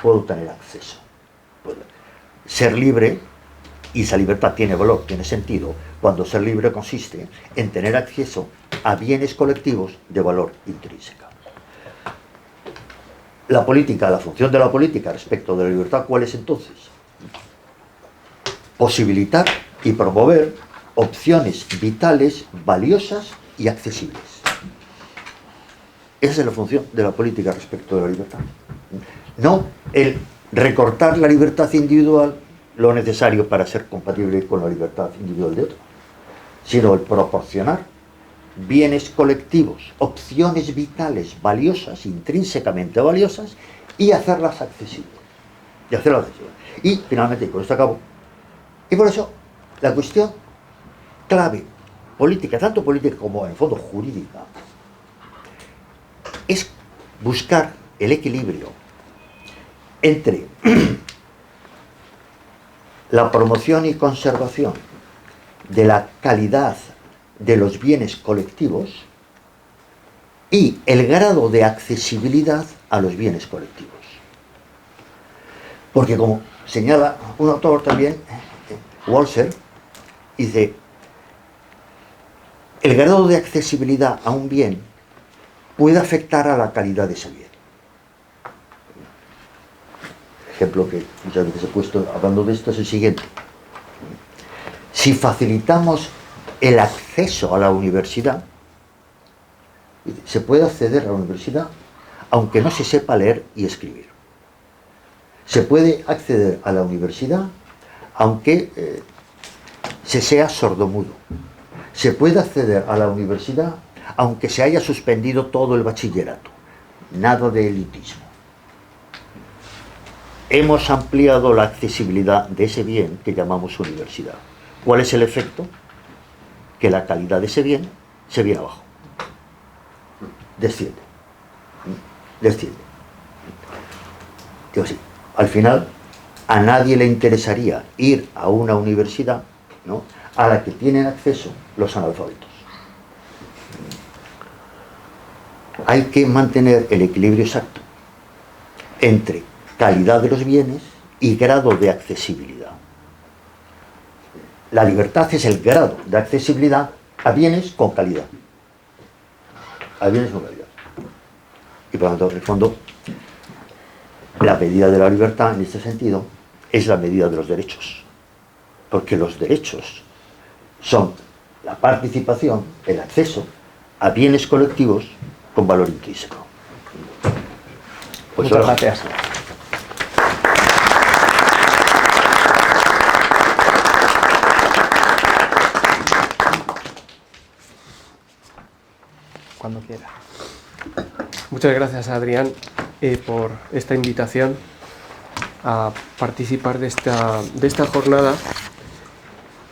puedo tener acceso. Ser libre, y esa libertad tiene valor, tiene sentido, cuando ser libre consiste en tener acceso a bienes colectivos de valor intrínseco. La política, la función de la política respecto de la libertad, ¿cuál es entonces? Posibilitar y promover opciones vitales, valiosas y accesibles. Esa es la función de la política respecto de la libertad. No el recortar la libertad individual lo necesario para ser compatible con la libertad individual de otro, sino el proporcionar bienes colectivos, opciones vitales valiosas, intrínsecamente valiosas, y hacerlas accesibles. Y finalmente, y con esto acabo, y por eso la cuestión clave política, tanto política como en el fondo jurídica, es buscar el equilibrio entre la promoción y conservación de la calidad de los bienes colectivos y el grado de accesibilidad a los bienes colectivos. Porque como señala un autor también, Walser, dice, el grado de accesibilidad a un bien puede afectar a la calidad de ese bien. El ejemplo que muchas veces he puesto hablando de esto es el siguiente. Si facilitamos el acceso a la universidad, se puede acceder a la universidad aunque no se sepa leer y escribir. Se puede acceder a la universidad aunque se sea sordomudo. Se puede acceder a la universidad aunque se haya suspendido todo el bachillerato. Nada de elitismo. Hemos ampliado la accesibilidad de ese bien que llamamos universidad. ¿Cuál es el efecto? Que la calidad de ese bien se viene abajo. Desciende. Desciende. Digo así, al final, a nadie le interesaría ir a una universidad, ¿no?, a la que tienen acceso los analfabetos. Hay que mantener el equilibrio exacto entre calidad de los bienes y grado de accesibilidad. La libertad es el grado de accesibilidad a bienes con calidad. A bienes con calidad. Y por lo tanto, en el fondo, la medida de la libertad, en este sentido, es la medida de los derechos. Porque los derechos son la participación, el acceso a bienes colectivos con valor intrínseco. Pues muchas gracias. Cuando quiera. Muchas gracias, Adrián, por esta invitación a participar de esta jornada.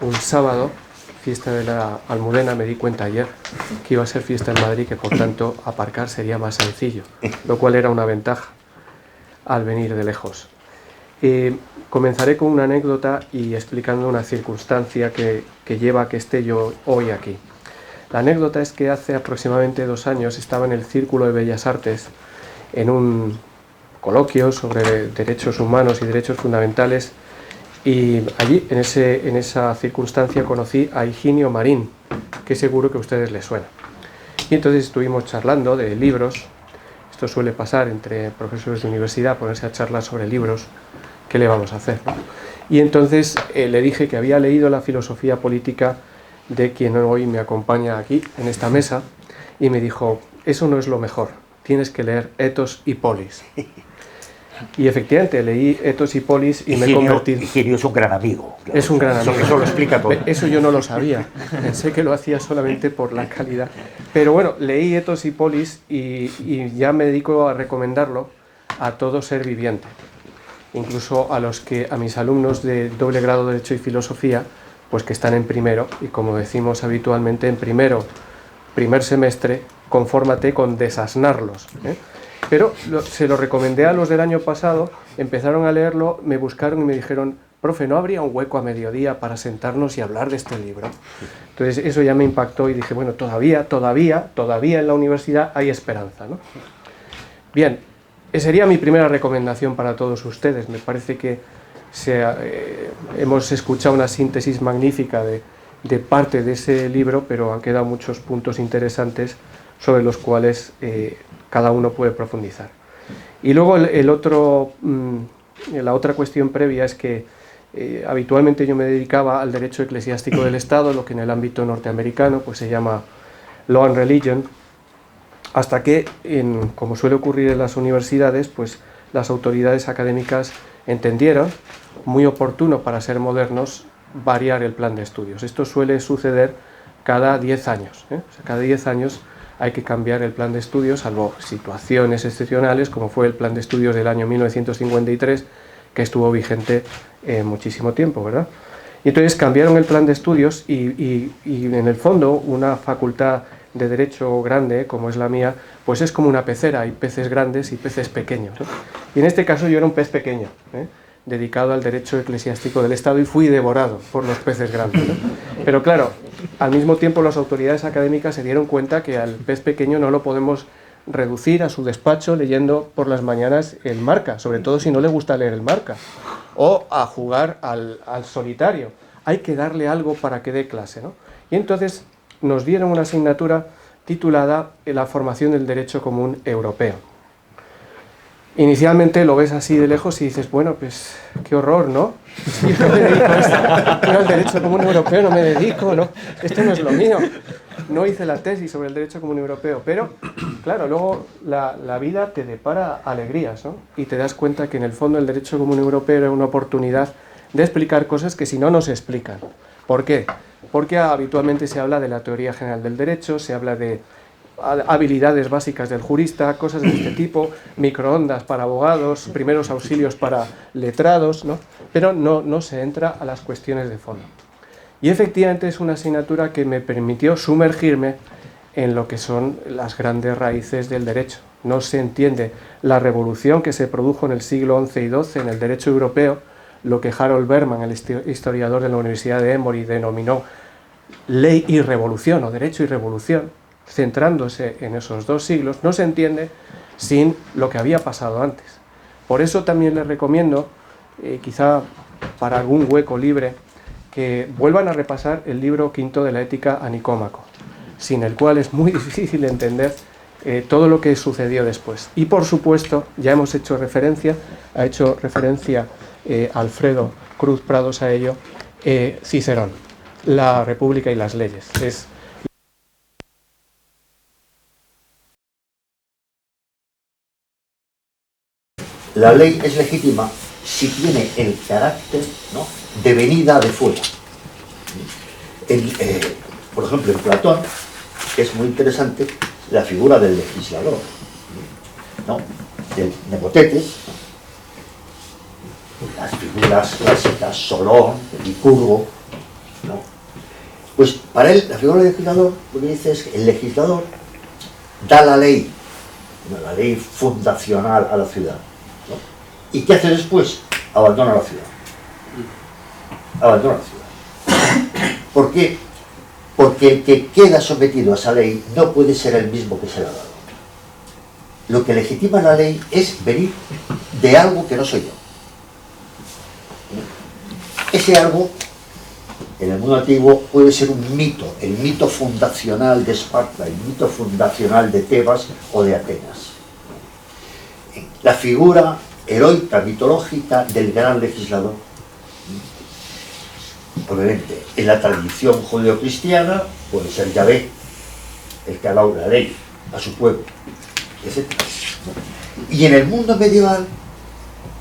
Un sábado, fiesta de la Almudena, me di cuenta ayer que iba a ser fiesta en Madrid, que por tanto aparcar sería más sencillo, lo cual era una ventaja al venir de lejos. Comenzaré con una anécdota y explicando una circunstancia que lleva a que esté yo hoy aquí. La anécdota es que hace aproximadamente 2 años estaba en el Círculo de Bellas Artes en un coloquio sobre derechos humanos y derechos fundamentales, y allí, en esa circunstancia, conocí a Higinio Marín, que seguro que a ustedes les suena. Y entonces estuvimos charlando de libros. Esto suele pasar entre profesores de universidad, ponerse a charlar sobre libros. ¿Qué le vamos a hacer, no? Y entonces le dije que había leído la filosofía política de quien hoy me acompaña aquí, en esta mesa, y me dijo, eso no es lo mejor, tienes que leer Ethos y Polis. Y efectivamente leí Ethos y Polis y me he convertido... Higinio es un gran amigo. Claro. Es un gran amigo. Eso lo explica todo. Eso yo no lo sabía, pensé que lo hacía solamente por la calidad. Pero bueno, leí Ethos y Polis y ya me dedico a recomendarlo a todo ser viviente. Incluso a mis alumnos de doble grado de Derecho y Filosofía, pues que están en primero, y como decimos habitualmente, en primer semestre, confórmate con desasnarlos, ¿eh? Pero se lo recomendé a los del año pasado, empezaron a leerlo, me buscaron y me dijeron, profe, ¿no habría un hueco a mediodía para sentarnos y hablar de este libro? Entonces eso ya me impactó y dije, bueno, todavía en la universidad hay esperanza, ¿no? Bien, esa sería mi primera recomendación para todos ustedes. Me parece que hemos escuchado una síntesis magnífica de parte de ese libro, pero han quedado muchos puntos interesantes sobre los cuales cada uno puede profundizar. Y luego la otra cuestión previa es que habitualmente yo me dedicaba al derecho eclesiástico del Estado, lo que en el ámbito norteamericano pues se llama Law and Religion, hasta que, como suele ocurrir en las universidades, pues las autoridades académicas entendieron muy oportuno, para ser modernos, variar el plan de estudios. Esto suele suceder cada 10 años, ¿eh? O sea, cada 10 años hay que cambiar el plan de estudios, salvo situaciones excepcionales, como fue el plan de estudios del año 1953, que estuvo vigente muchísimo tiempo, ¿verdad? Y entonces cambiaron el plan de estudios y en el fondo una facultad de derecho grande, como es la mía, pues es como una pecera, hay peces grandes y peces pequeños, ¿no? Y en este caso yo era un pez pequeño, dedicado al derecho eclesiástico del Estado, y fui devorado por los peces grandes, ¿no? Pero claro, al mismo tiempo las autoridades académicas se dieron cuenta que al pez pequeño no lo podemos reducir a su despacho leyendo por las mañanas el Marca, sobre todo si no le gusta leer el Marca, o a jugar al solitario. Hay que darle algo para que dé clase, ¿no? Y entonces nos dieron una asignatura titulada La formación del derecho común europeo. Inicialmente lo ves así de lejos y dices, bueno, pues qué horror, ¿no? Yo no me dedico a esto, yo al derecho común europeo no me dedico, ¿no? Esto no es lo mío. No hice la tesis sobre el derecho común europeo, pero claro, luego la vida te depara alegrías, ¿no? Y te das cuenta que en el fondo el derecho común europeo era una oportunidad de explicar cosas que si no, no se explican. ¿Por qué? Porque habitualmente se habla de la teoría general del derecho, se habla de habilidades básicas del jurista, cosas de este tipo, microondas para abogados, primeros auxilios para letrados, ¿no? Pero no se entra a las cuestiones de fondo. Y efectivamente es una asignatura que me permitió sumergirme en lo que son las grandes raíces del derecho. No se entiende la revolución que se produjo en el siglo XI y XII en el derecho europeo, lo que Harold Berman, el historiador de la Universidad de Emory, denominó ley y revolución, o derecho y revolución, centrándose en esos dos siglos, no se entiende sin lo que había pasado antes. Por eso también les recomiendo, quizá para algún hueco libre, que vuelvan a repasar el libro quinto de la Ética a Nicómaco, sin el cual es muy difícil entender todo lo que sucedió después. Y por supuesto, ya hemos hecho referencia, ha hecho referencia Alfredo Cruz Prados a ello, Cicerón, la República y las leyes. La ley es legítima si tiene el carácter, ¿no?, de venida de fuera. Por ejemplo, en Platón es muy interesante la figura del legislador, ¿no?, del Nepotetes, las figuras clásicas, Solón, Licurgo, ¿no? Pues para él la figura del legislador lo que dice es que el legislador da la ley fundacional a la ciudad, ¿no? ¿Y qué hace después? Abandona la ciudad. Abandona la ciudad. ¿Por qué? Porque el que queda sometido a esa ley no puede ser el mismo que se le ha dado. Lo que legitima la ley es venir de algo que no soy yo. Ese algo, en el mundo antiguo, puede ser un mito, el mito fundacional de Esparta, el mito fundacional de Tebas o de Atenas. La figura heroica, mitológica del gran legislador. Obviamente, en la tradición judeocristiana puede ser Yahvé, el que ha dado la ley a su pueblo, etc. Y en el mundo medieval,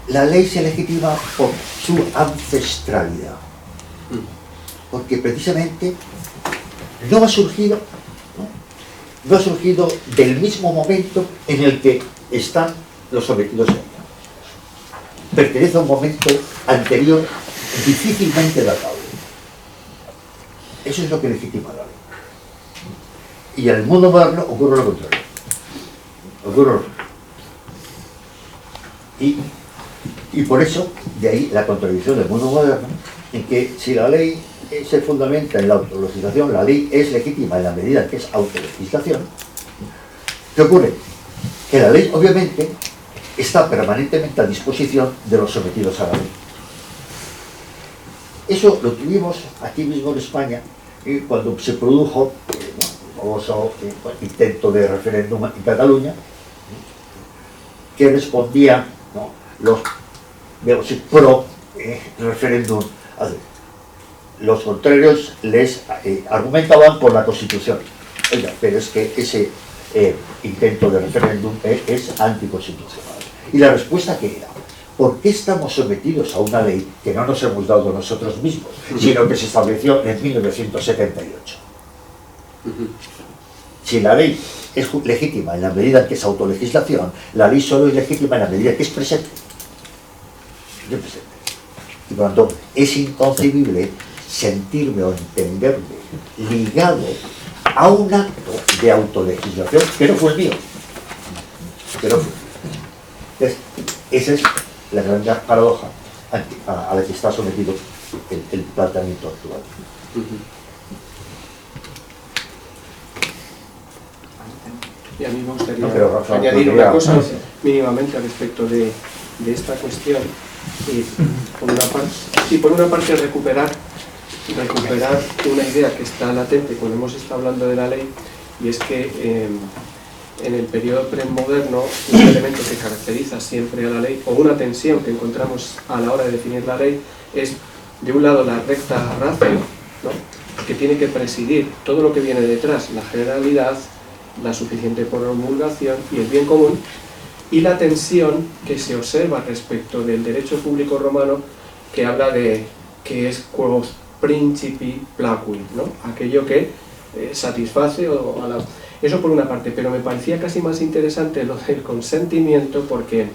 la ley se legitima por su ancestralidad, porque precisamente no ha surgido del mismo momento en el que están los sometidos a ella. Pertenece a un momento anterior difícilmente datable. Eso es lo que legitima la ley. Y en el mundo moderno ocurre lo contrario. Y por eso, de ahí la contradicción del mundo moderno, en que si la ley se fundamenta en la autolegislación, la ley es legítima en la medida en que es autolegislación. ¿Qué ocurre? Que la ley, obviamente, está permanentemente a disposición de los sometidos a la ley. Eso lo tuvimos aquí mismo en España, cuando se produjo el famoso intento de referéndum en Cataluña, que respondían, ¿no?, los pro referéndum. Los contrarios les argumentaban por la Constitución. Oiga, pero es que ese intento de referéndum es anticonstitucional. Y la respuesta que era: ¿por qué estamos sometidos a una ley que no nos hemos dado nosotros mismos, sino que se estableció en 1978? Si la ley es legítima en la medida en que es autolegislación, la ley solo es legítima en la medida en que es presente. Y por lo tanto, es inconcebible sentirme o entenderme ligado a un acto de autolegislación que no fue el mío. Entonces, esa es la gran paradoja a la que está sometido el planteamiento actual. Y a mí me gustaría añadir una cosa mínimamente respecto de esta cuestión. Por una parte recuperar una idea que está latente cuando hemos estado hablando de la ley, y es que en el periodo premoderno un elemento que caracteriza siempre a la ley, o una tensión que encontramos a la hora de definir la ley, es de un lado la recta ratio, ¿no?, que tiene que presidir todo lo que viene detrás, la generalidad, la suficiente promulgación y el bien común, y la tensión que se observa respecto del derecho público romano, que habla de que es quos principi placuit, ¿no?, aquello que satisface eso por una parte. Pero me parecía casi más interesante lo del consentimiento, porque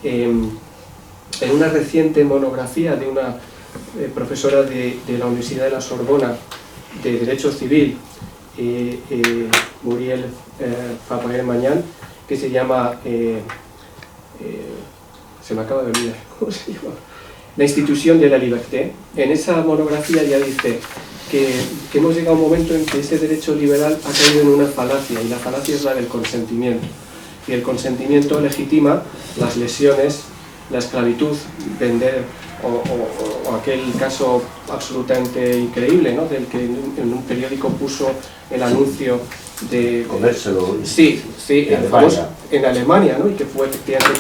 en una reciente monografía de una profesora de la Universidad de la Sorbona de Derecho Civil, Muriel Fapaer-Mañán, que se llama, se me acaba de olvidar, ¿cómo se llama? La institución de la liberté. En esa monografía ya dice que hemos llegado a un momento en que ese derecho liberal ha caído en una falacia, y la falacia es la del consentimiento. Y el consentimiento legitima las lesiones, la esclavitud, vender, o aquel caso absolutamente increíble, ¿no?, del que en un periódico puso el anuncio de comérselo. Sí, en Alemania, ¿no?, y que fue efectivamente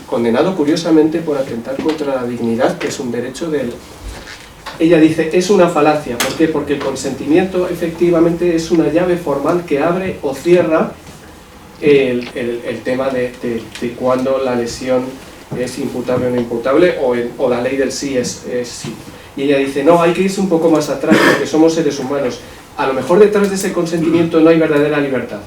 condenado curiosamente por atentar contra la dignidad, que es un derecho del... Ella dice, es una falacia. ¿Por qué? Porque el consentimiento efectivamente es una llave formal que abre o cierra el tema de cuándo la lesión es imputable o no imputable, o la ley del sí es sí. Y ella dice, no, hay que irse un poco más atrás, porque somos seres humanos. A lo mejor detrás de ese consentimiento no hay verdadera libertad.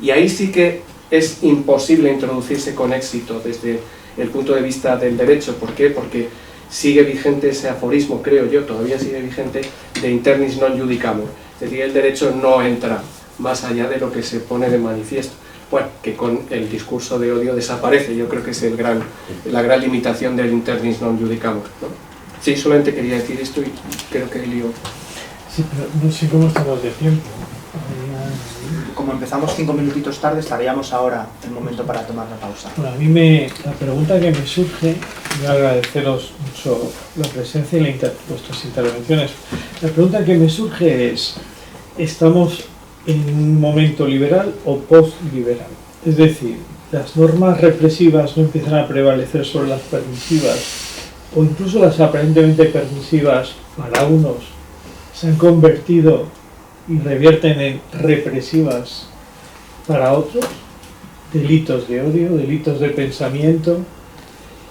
Y ahí sí que es imposible introducirse con éxito desde el punto de vista del derecho. ¿Por qué? Porque sigue vigente ese aforismo, creo yo, todavía sigue vigente, de internis non judicamur. Es decir, el derecho no entra más allá de lo que se pone de manifiesto. Bueno, que con el discurso de odio desaparece. Yo creo que es la gran limitación del internis non judicamur, ¿no? Sí, solamente quería decir esto y creo que lío. Sí, pero no sé cómo estamos de tiempo. Como empezamos 5 minutitos tarde, estaríamos ahora el momento para tomar la pausa. Bueno, la pregunta que me surge, voy a agradeceros mucho la presencia y vuestras intervenciones. La pregunta que me surge es, ¿estamos en un momento liberal o post-liberal? Es decir, ¿las normas represivas no empiezan a prevalecer sobre las permisivas, o incluso las aparentemente permisivas para unos se han convertido y revierten en represivas para otros? Delitos de odio, delitos de pensamiento.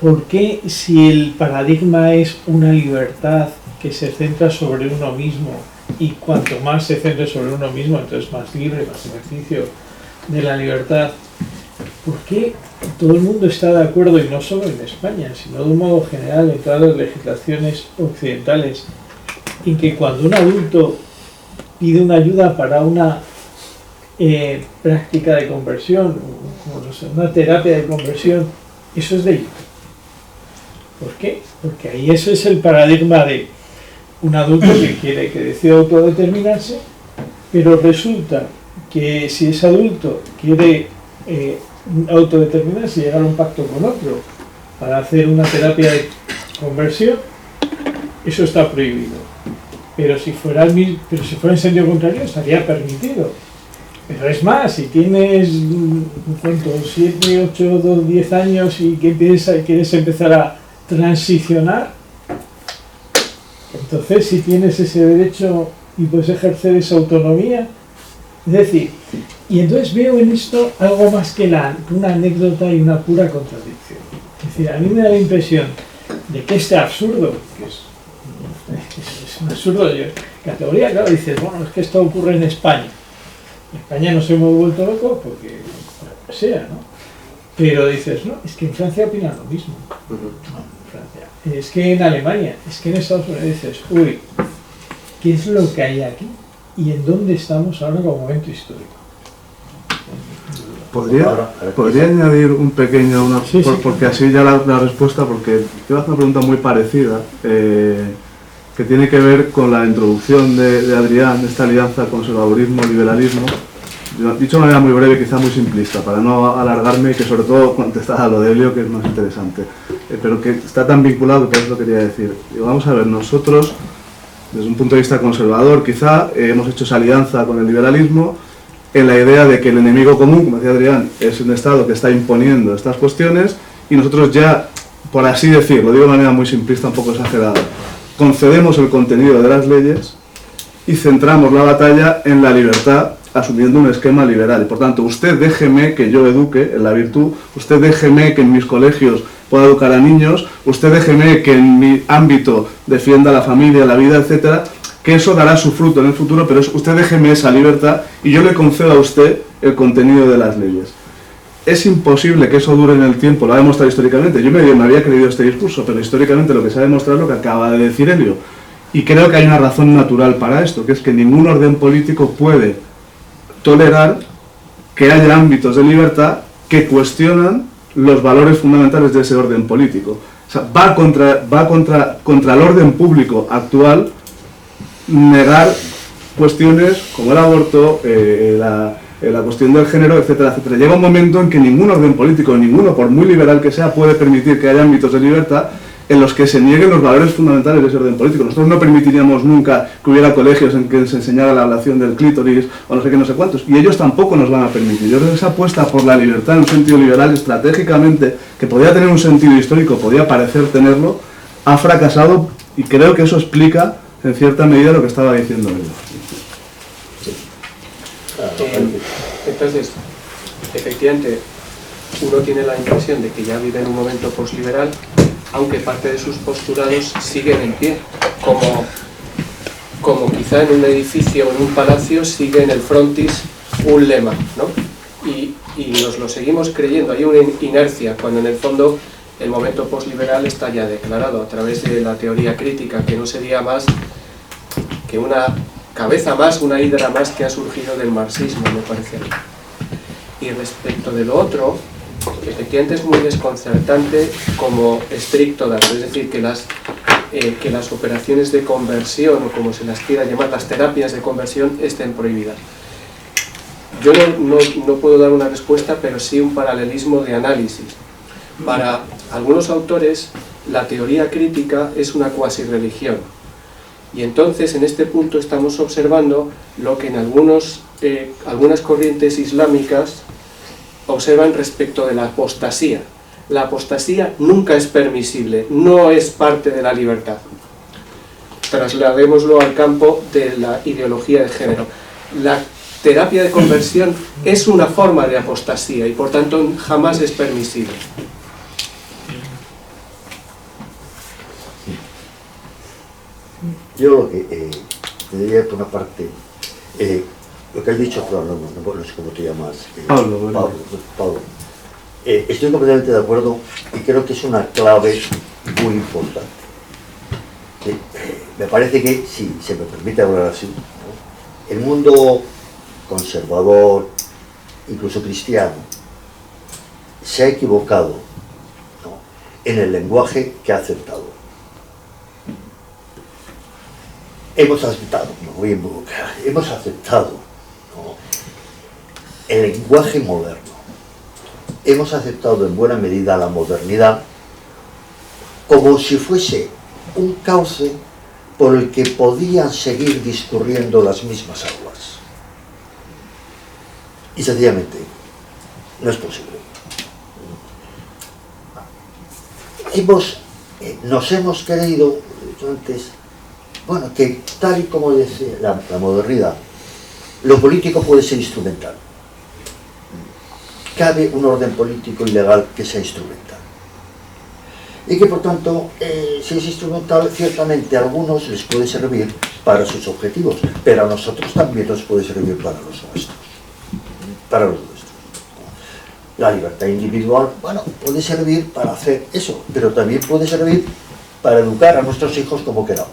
¿Por qué, si el paradigma es una libertad que se centra sobre uno mismo, y cuanto más se centre sobre uno mismo, entonces más libre, más ejercicio de la libertad, por qué todo el mundo está de acuerdo, y no solo en España, sino de un modo general en todas las legislaciones occidentales, en que cuando un adulto pide una ayuda para una práctica de conversión, una terapia de conversión, eso es delito? ¿Por qué? Porque ahí eso es el paradigma de un adulto que decide autodeterminarse, pero resulta que si ese adulto quiere autodeterminarse y llegar a un pacto con otro para hacer una terapia de conversión, eso está prohibido. Pero si fuera en sentido contrario, estaría permitido. Pero es más, si tienes 7, 8, 10 años y quieres empezar a transicionar, entonces si tienes ese derecho y puedes ejercer esa autonomía, es decir, y entonces veo en esto algo más que una anécdota y una pura contradicción. Es decir, a mí me da la impresión de que este absurdo, que es un absurdo de categoría, claro, dices, bueno, es que esto ocurre en España. En España nos hemos vuelto locos porque, por lo que sea, ¿no? Pero dices, no, es que en Francia opinan lo mismo. No, en Francia. Es que en Alemania, es que en Estados Unidos dices, uy, ¿qué es lo que hay aquí? ¿Y en dónde estamos ahora como momento histórico? ¿Podría añadir un pequeño, porque así ya la respuesta, porque quiero hacer una pregunta muy parecida, que tiene que ver con la introducción de Adrián, de esta alianza conservadurismo-liberalismo, dicho de manera muy breve, quizá muy simplista, para no alargarme y que sobre todo contestar a lo de Elio, que es más interesante, pero que está tan vinculado, que es lo que quería decir. Digo, vamos a ver, nosotros, desde un punto de vista conservador, quizá hemos hecho esa alianza con el liberalismo en la idea de que el enemigo común, como decía Adrián, es un Estado que está imponiendo estas cuestiones y nosotros ya, por así decirlo, digo de manera muy simplista, un poco exagerada, concedemos el contenido de las leyes y centramos la batalla en la libertad, asumiendo un esquema liberal. Y por tanto, usted déjeme que yo eduque en la virtud, usted déjeme que en mis colegios pueda educar a niños, usted déjeme que en mi ámbito defienda la familia, la vida, etcétera, que eso dará su fruto en el futuro, pero usted déjeme esa libertad y yo le concedo a usted el contenido de las leyes. Es imposible que eso dure en el tiempo, lo ha demostrado históricamente. Yo me había creído este discurso, pero históricamente lo que se ha demostrado es lo que acaba de decir Elio. Y creo que hay una razón natural para esto, que es que ningún orden político puede tolerar que haya ámbitos de libertad que cuestionan los valores fundamentales de ese orden político. O sea, va contra el orden público actual negar cuestiones como el aborto, la cuestión del género, etcétera, etcétera. Llega un momento en que ningún orden político, ninguno, por muy liberal que sea, puede permitir que haya ámbitos de libertad en los que se nieguen los valores fundamentales de ese orden político. Nosotros no permitiríamos nunca que hubiera colegios en que se enseñara la ablación del clítoris o no sé qué, no sé cuántos, y ellos tampoco nos van a permitir. Yo creo que esa apuesta por la libertad en un sentido liberal estratégicamente, que podía tener un sentido histórico, podía parecer tenerlo, ha fracasado, y creo que eso explica en cierta medida lo que estaba diciendo él. Entonces, efectivamente, uno tiene la impresión de que ya vive en un momento posliberal, aunque parte de sus postulados siguen en pie, como quizá en un edificio o en un palacio sigue en el frontis un lema, ¿no? Y nos lo seguimos creyendo, hay una inercia, cuando en el fondo el momento posliberal está ya declarado a través de la teoría crítica, que no sería más que una cabeza más, una hidra más que ha surgido del marxismo, me parece. Y respecto de lo otro, efectivamente es muy desconcertante como estricto dato, es decir, que las operaciones de conversión, o como se las quiera llamar, las terapias de conversión, estén prohibidas. Yo no puedo dar una respuesta, pero sí un paralelismo de análisis. Para algunos autores, la teoría crítica es una cuasi religión. Y entonces, en este punto, estamos observando lo que en algunas corrientes islámicas observan respecto de la apostasía. La apostasía nunca es permisible, no es parte de la libertad. Trasladémoslo al campo de la ideología de género. La terapia de conversión es una forma de apostasía y por tanto jamás es permisible. Yo lo que te diría por una parte, lo que has dicho, pero no sé cómo te llamas. Pablo. Estoy completamente de acuerdo y creo que es una clave muy importante. Me parece que, si se me permite hablar así, ¿no? El mundo conservador, incluso cristiano, se ha equivocado, ¿no?, en el lenguaje que ha aceptado. Hemos aceptado, hemos aceptado, ¿no?, el lenguaje moderno. Hemos aceptado en buena medida la modernidad como si fuese un cauce por el que podían seguir discurriendo las mismas aguas. Y sencillamente no es posible. Nos hemos creído, antes, bueno, que tal y como decía la modernidad, lo político puede ser instrumental. Cabe un orden político y legal que sea instrumental. Y que por tanto, si es instrumental, ciertamente a algunos les puede servir para sus objetivos, pero a nosotros también nos puede servir para los nuestros. Para los nuestros. La libertad individual, bueno, puede servir para hacer eso, pero también puede servir para educar a nuestros hijos como queramos.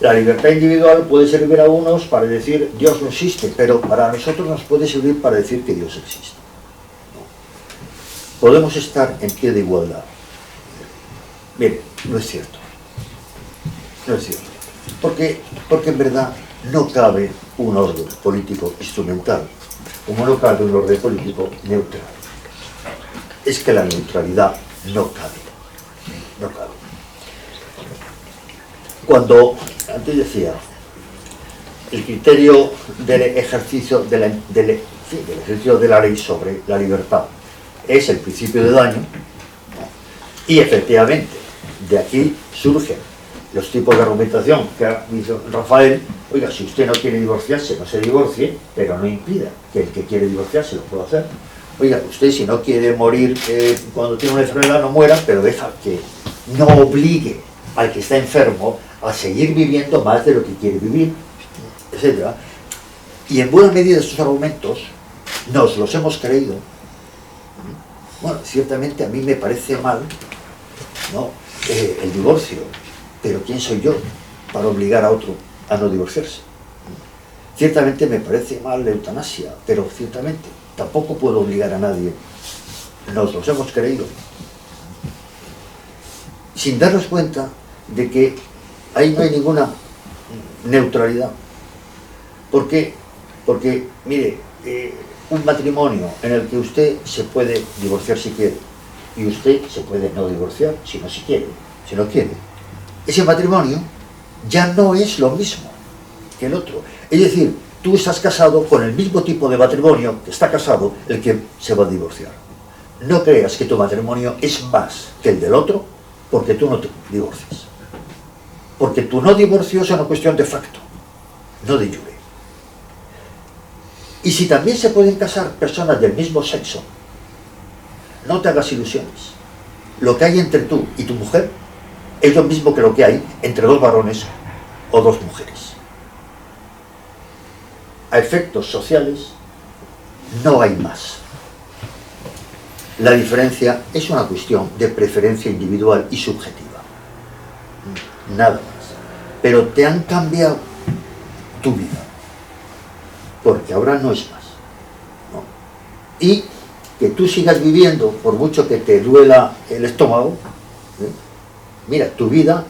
La libertad individual puede servir a unos para decir Dios no existe, pero para nosotros nos puede servir para decir que Dios existe. ¿No? Podemos estar en pie de igualdad. Bien, no es cierto. No es cierto. Porque en verdad no cabe un orden político instrumental, como no cabe un orden político neutral. Es que la neutralidad no cabe. No cabe. Cuando, antes decía, el criterio del ejercicio del ejercicio de la ley sobre la libertad es el principio de daño, ¿no? Y efectivamente, de aquí surgen los tipos de argumentación que ha dicho Rafael. Oiga, si usted no quiere divorciarse, no se divorcie, pero no impida que el que quiere divorciarse lo pueda hacer. Oiga, usted si no quiere morir cuando tiene una enfermedad, no muera, pero deja que no obligue al que está enfermo a seguir viviendo más de lo que quiere vivir, etc. Y en buena medida estos argumentos nos los hemos creído. Bueno, ciertamente a mí me parece mal, ¿no?, el divorcio, pero ¿quién soy yo para obligar a otro a no divorciarse? Ciertamente me parece mal la eutanasia, pero ciertamente tampoco puedo obligar a nadie. Nos los hemos creído, sin darnos cuenta de que ahí no hay ninguna neutralidad. ¿Por qué? Porque, mire, un matrimonio en el que usted se puede divorciar si quiere y usted se puede no divorciar si no quiere, ese matrimonio ya no es lo mismo que el otro. Es decir, tú estás casado con el mismo tipo de matrimonio que está casado el que se va a divorciar. No creas que tu matrimonio es más que el del otro porque tú no te divorcias. Porque tu no divorcio es una cuestión de facto, no de jure. Y si también se pueden casar personas del mismo sexo, no te hagas ilusiones. Lo que hay entre tú y tu mujer es lo mismo que lo que hay entre dos varones o dos mujeres. A efectos sociales no hay más. La diferencia es una cuestión de preferencia individual y subjetiva. Nada más. Pero te han cambiado tu vida, porque ahora no es más, ¿no? Y que tú sigas viviendo, por mucho que te duela el estómago, mira, tu vida,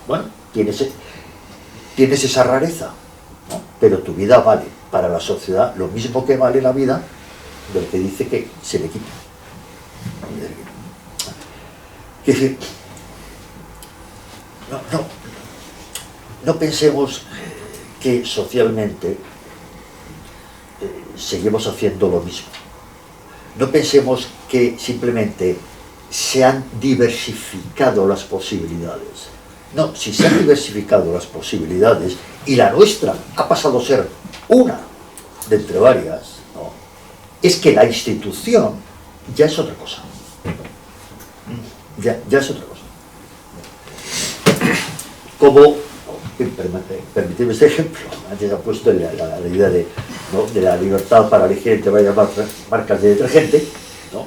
bueno, tienes esa rareza, ¿no? Pero tu vida vale para la sociedad lo mismo que vale la vida del que dice que se le quita. Es decir, no pensemos que socialmente seguimos haciendo lo mismo. No pensemos que simplemente se han diversificado las posibilidades. No, si se han diversificado las posibilidades y la nuestra ha pasado a ser una de entre varias, ¿no?, es que la institución ya es otra cosa. Ya es otra cosa. Como, permitidme este ejemplo, antes ha puesto la idea de la libertad para elegir entre varias marcas de detergente, ¿no?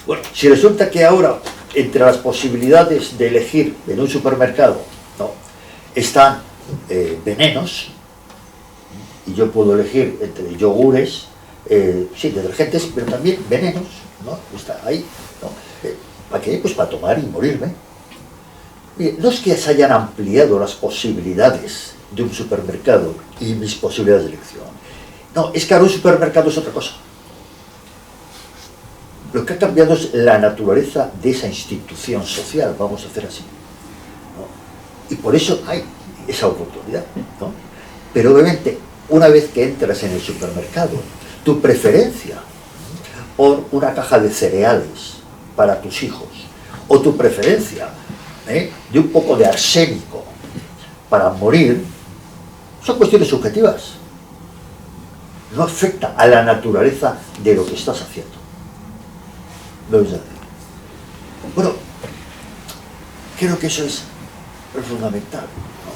Bueno, si resulta que ahora entre las posibilidades de elegir en un supermercado, ¿no?, están venenos, y yo puedo elegir entre yogures, sí, detergentes, pero también venenos, ¿no?, está ahí, ¿no? ¿Para qué? Pues para tomar y morirme. Mire, no es que se hayan ampliado las posibilidades de un supermercado y mis posibilidades de elección. No, es que ahora un supermercado es otra cosa. Lo que ha cambiado es la naturaleza de esa institución social, vamos a hacer así, ¿no? Y por eso hay esa oportunidad, ¿no? Pero obviamente, una vez que entras en el supermercado, tu preferencia por una caja de cereales para tus hijos, o tu preferencia de un poco de arsénico para morir, son cuestiones subjetivas. No afecta a la naturaleza de lo que estás haciendo. ¿Lo ves? Bueno, creo que eso es fundamental, ¿no?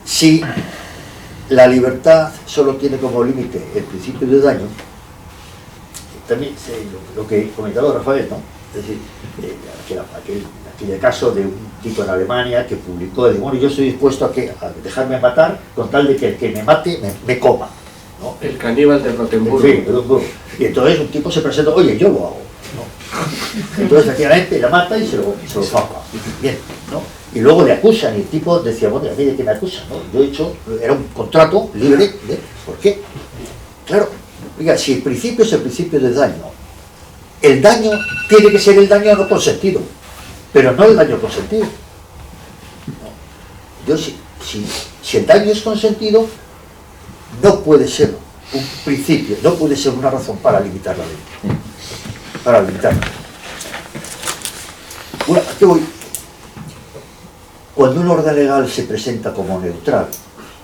Si la libertad solo tiene como límite el principio de daño, también lo que comentaba Rafael, ¿no? Es decir, aquel caso de un tipo en Alemania que publicó, de, bueno, yo estoy dispuesto a dejarme matar con tal de que el que me mate me coma, ¿no? El caníbal de Rotemburgo. Sí, y entonces un tipo se presenta, oye, yo lo hago, ¿no? Entonces efectivamente la mata y se lo zapa. Bien, ¿no? Y luego le acusan y el tipo decía, bueno, ¿a mí de qué me acusan? ¿No? Yo he hecho, era un contrato libre, ¿por qué? Claro, oiga, si el principio es el principio de daño, el daño tiene que ser el daño no consentido, pero no el daño consentido. No. Yo, si el daño es consentido, no puede ser un principio, no puede ser una razón para limitar la ley. Para limitarla. Bueno, ¿a qué voy? Cuando un orden legal se presenta como neutral,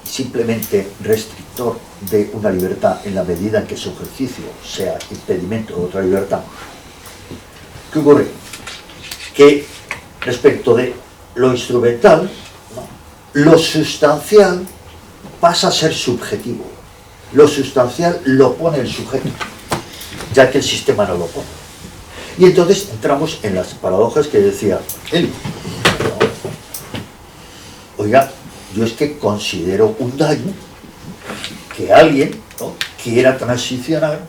simplemente restrictor de una libertad en la medida en que su ejercicio sea impedimento de otra libertad, ¿qué ocurre? Que respecto de lo instrumental, lo sustancial pasa a ser subjetivo. Lo sustancial lo pone el sujeto, ya que el sistema no lo pone. Y entonces entramos en las paradojas que decía él. Oiga, yo es que considero un daño que alguien, ¿no?, quiera transicionar,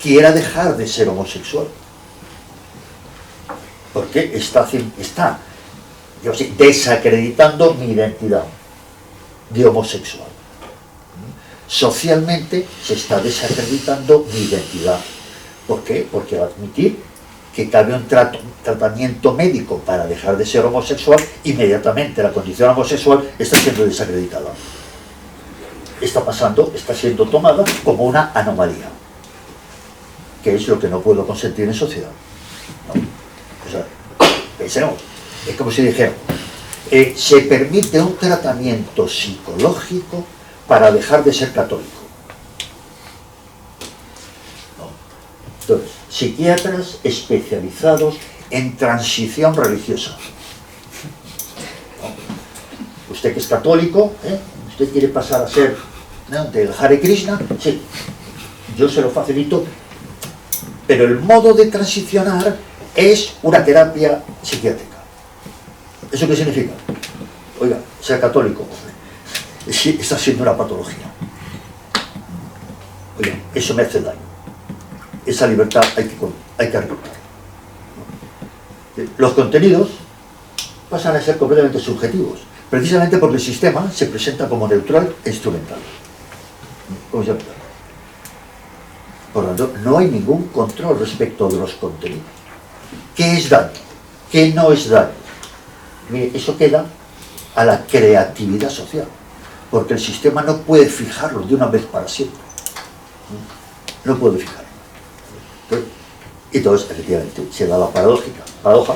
quiera dejar de ser homosexual. Porque está yo sé, desacreditando mi identidad de homosexual. Socialmente se está desacreditando mi identidad. ¿Por qué? Porque va a admitir que cabe un tratamiento médico para dejar de ser homosexual, inmediatamente la condición homosexual está siendo desacreditada. Está pasando, está siendo tomada como una anomalía, que es lo que no puedo consentir en sociedad. ¿No? O sea, pensemos, es como si dijera, se permite un tratamiento psicológico para dejar de ser católico. Entonces, psiquiatras especializados en transición religiosa. ¿No? Usted que es católico, usted quiere pasar a ser, ¿no?, del Hare Krishna, sí, yo se lo facilito, pero el modo de transicionar es una terapia psiquiátrica. ¿Eso qué significa? Oiga, ser católico, sí, está siendo una patología. Oiga, eso me hace daño. Esa libertad hay que arreglar. Los contenidos pasan a ser completamente subjetivos, precisamente porque el sistema se presenta como neutral e instrumental. ¿Cómo se llama? Por lo tanto, no hay ningún control respecto de los contenidos. ¿Qué es daño? ¿Qué no es daño? Mire, eso queda a la creatividad social, porque el sistema no puede fijarlo de una vez para siempre. No puede fijarlo. Entonces, efectivamente, se da la paradoja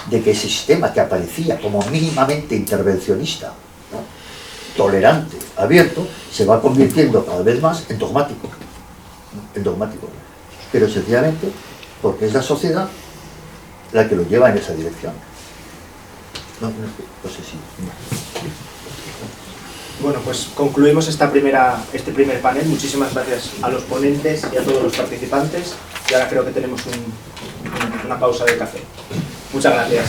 de que ese sistema que aparecía como mínimamente intervencionista, ¿no?, tolerante, abierto, se va convirtiendo cada vez más en dogmático. En dogmático. Pero sencillamente porque es la sociedad la que lo lleva en esa dirección. No sé si... Bueno, pues concluimos este primer panel. Muchísimas gracias a los ponentes y a todos los participantes. Y ahora creo que tenemos una pausa de café. Muchas gracias.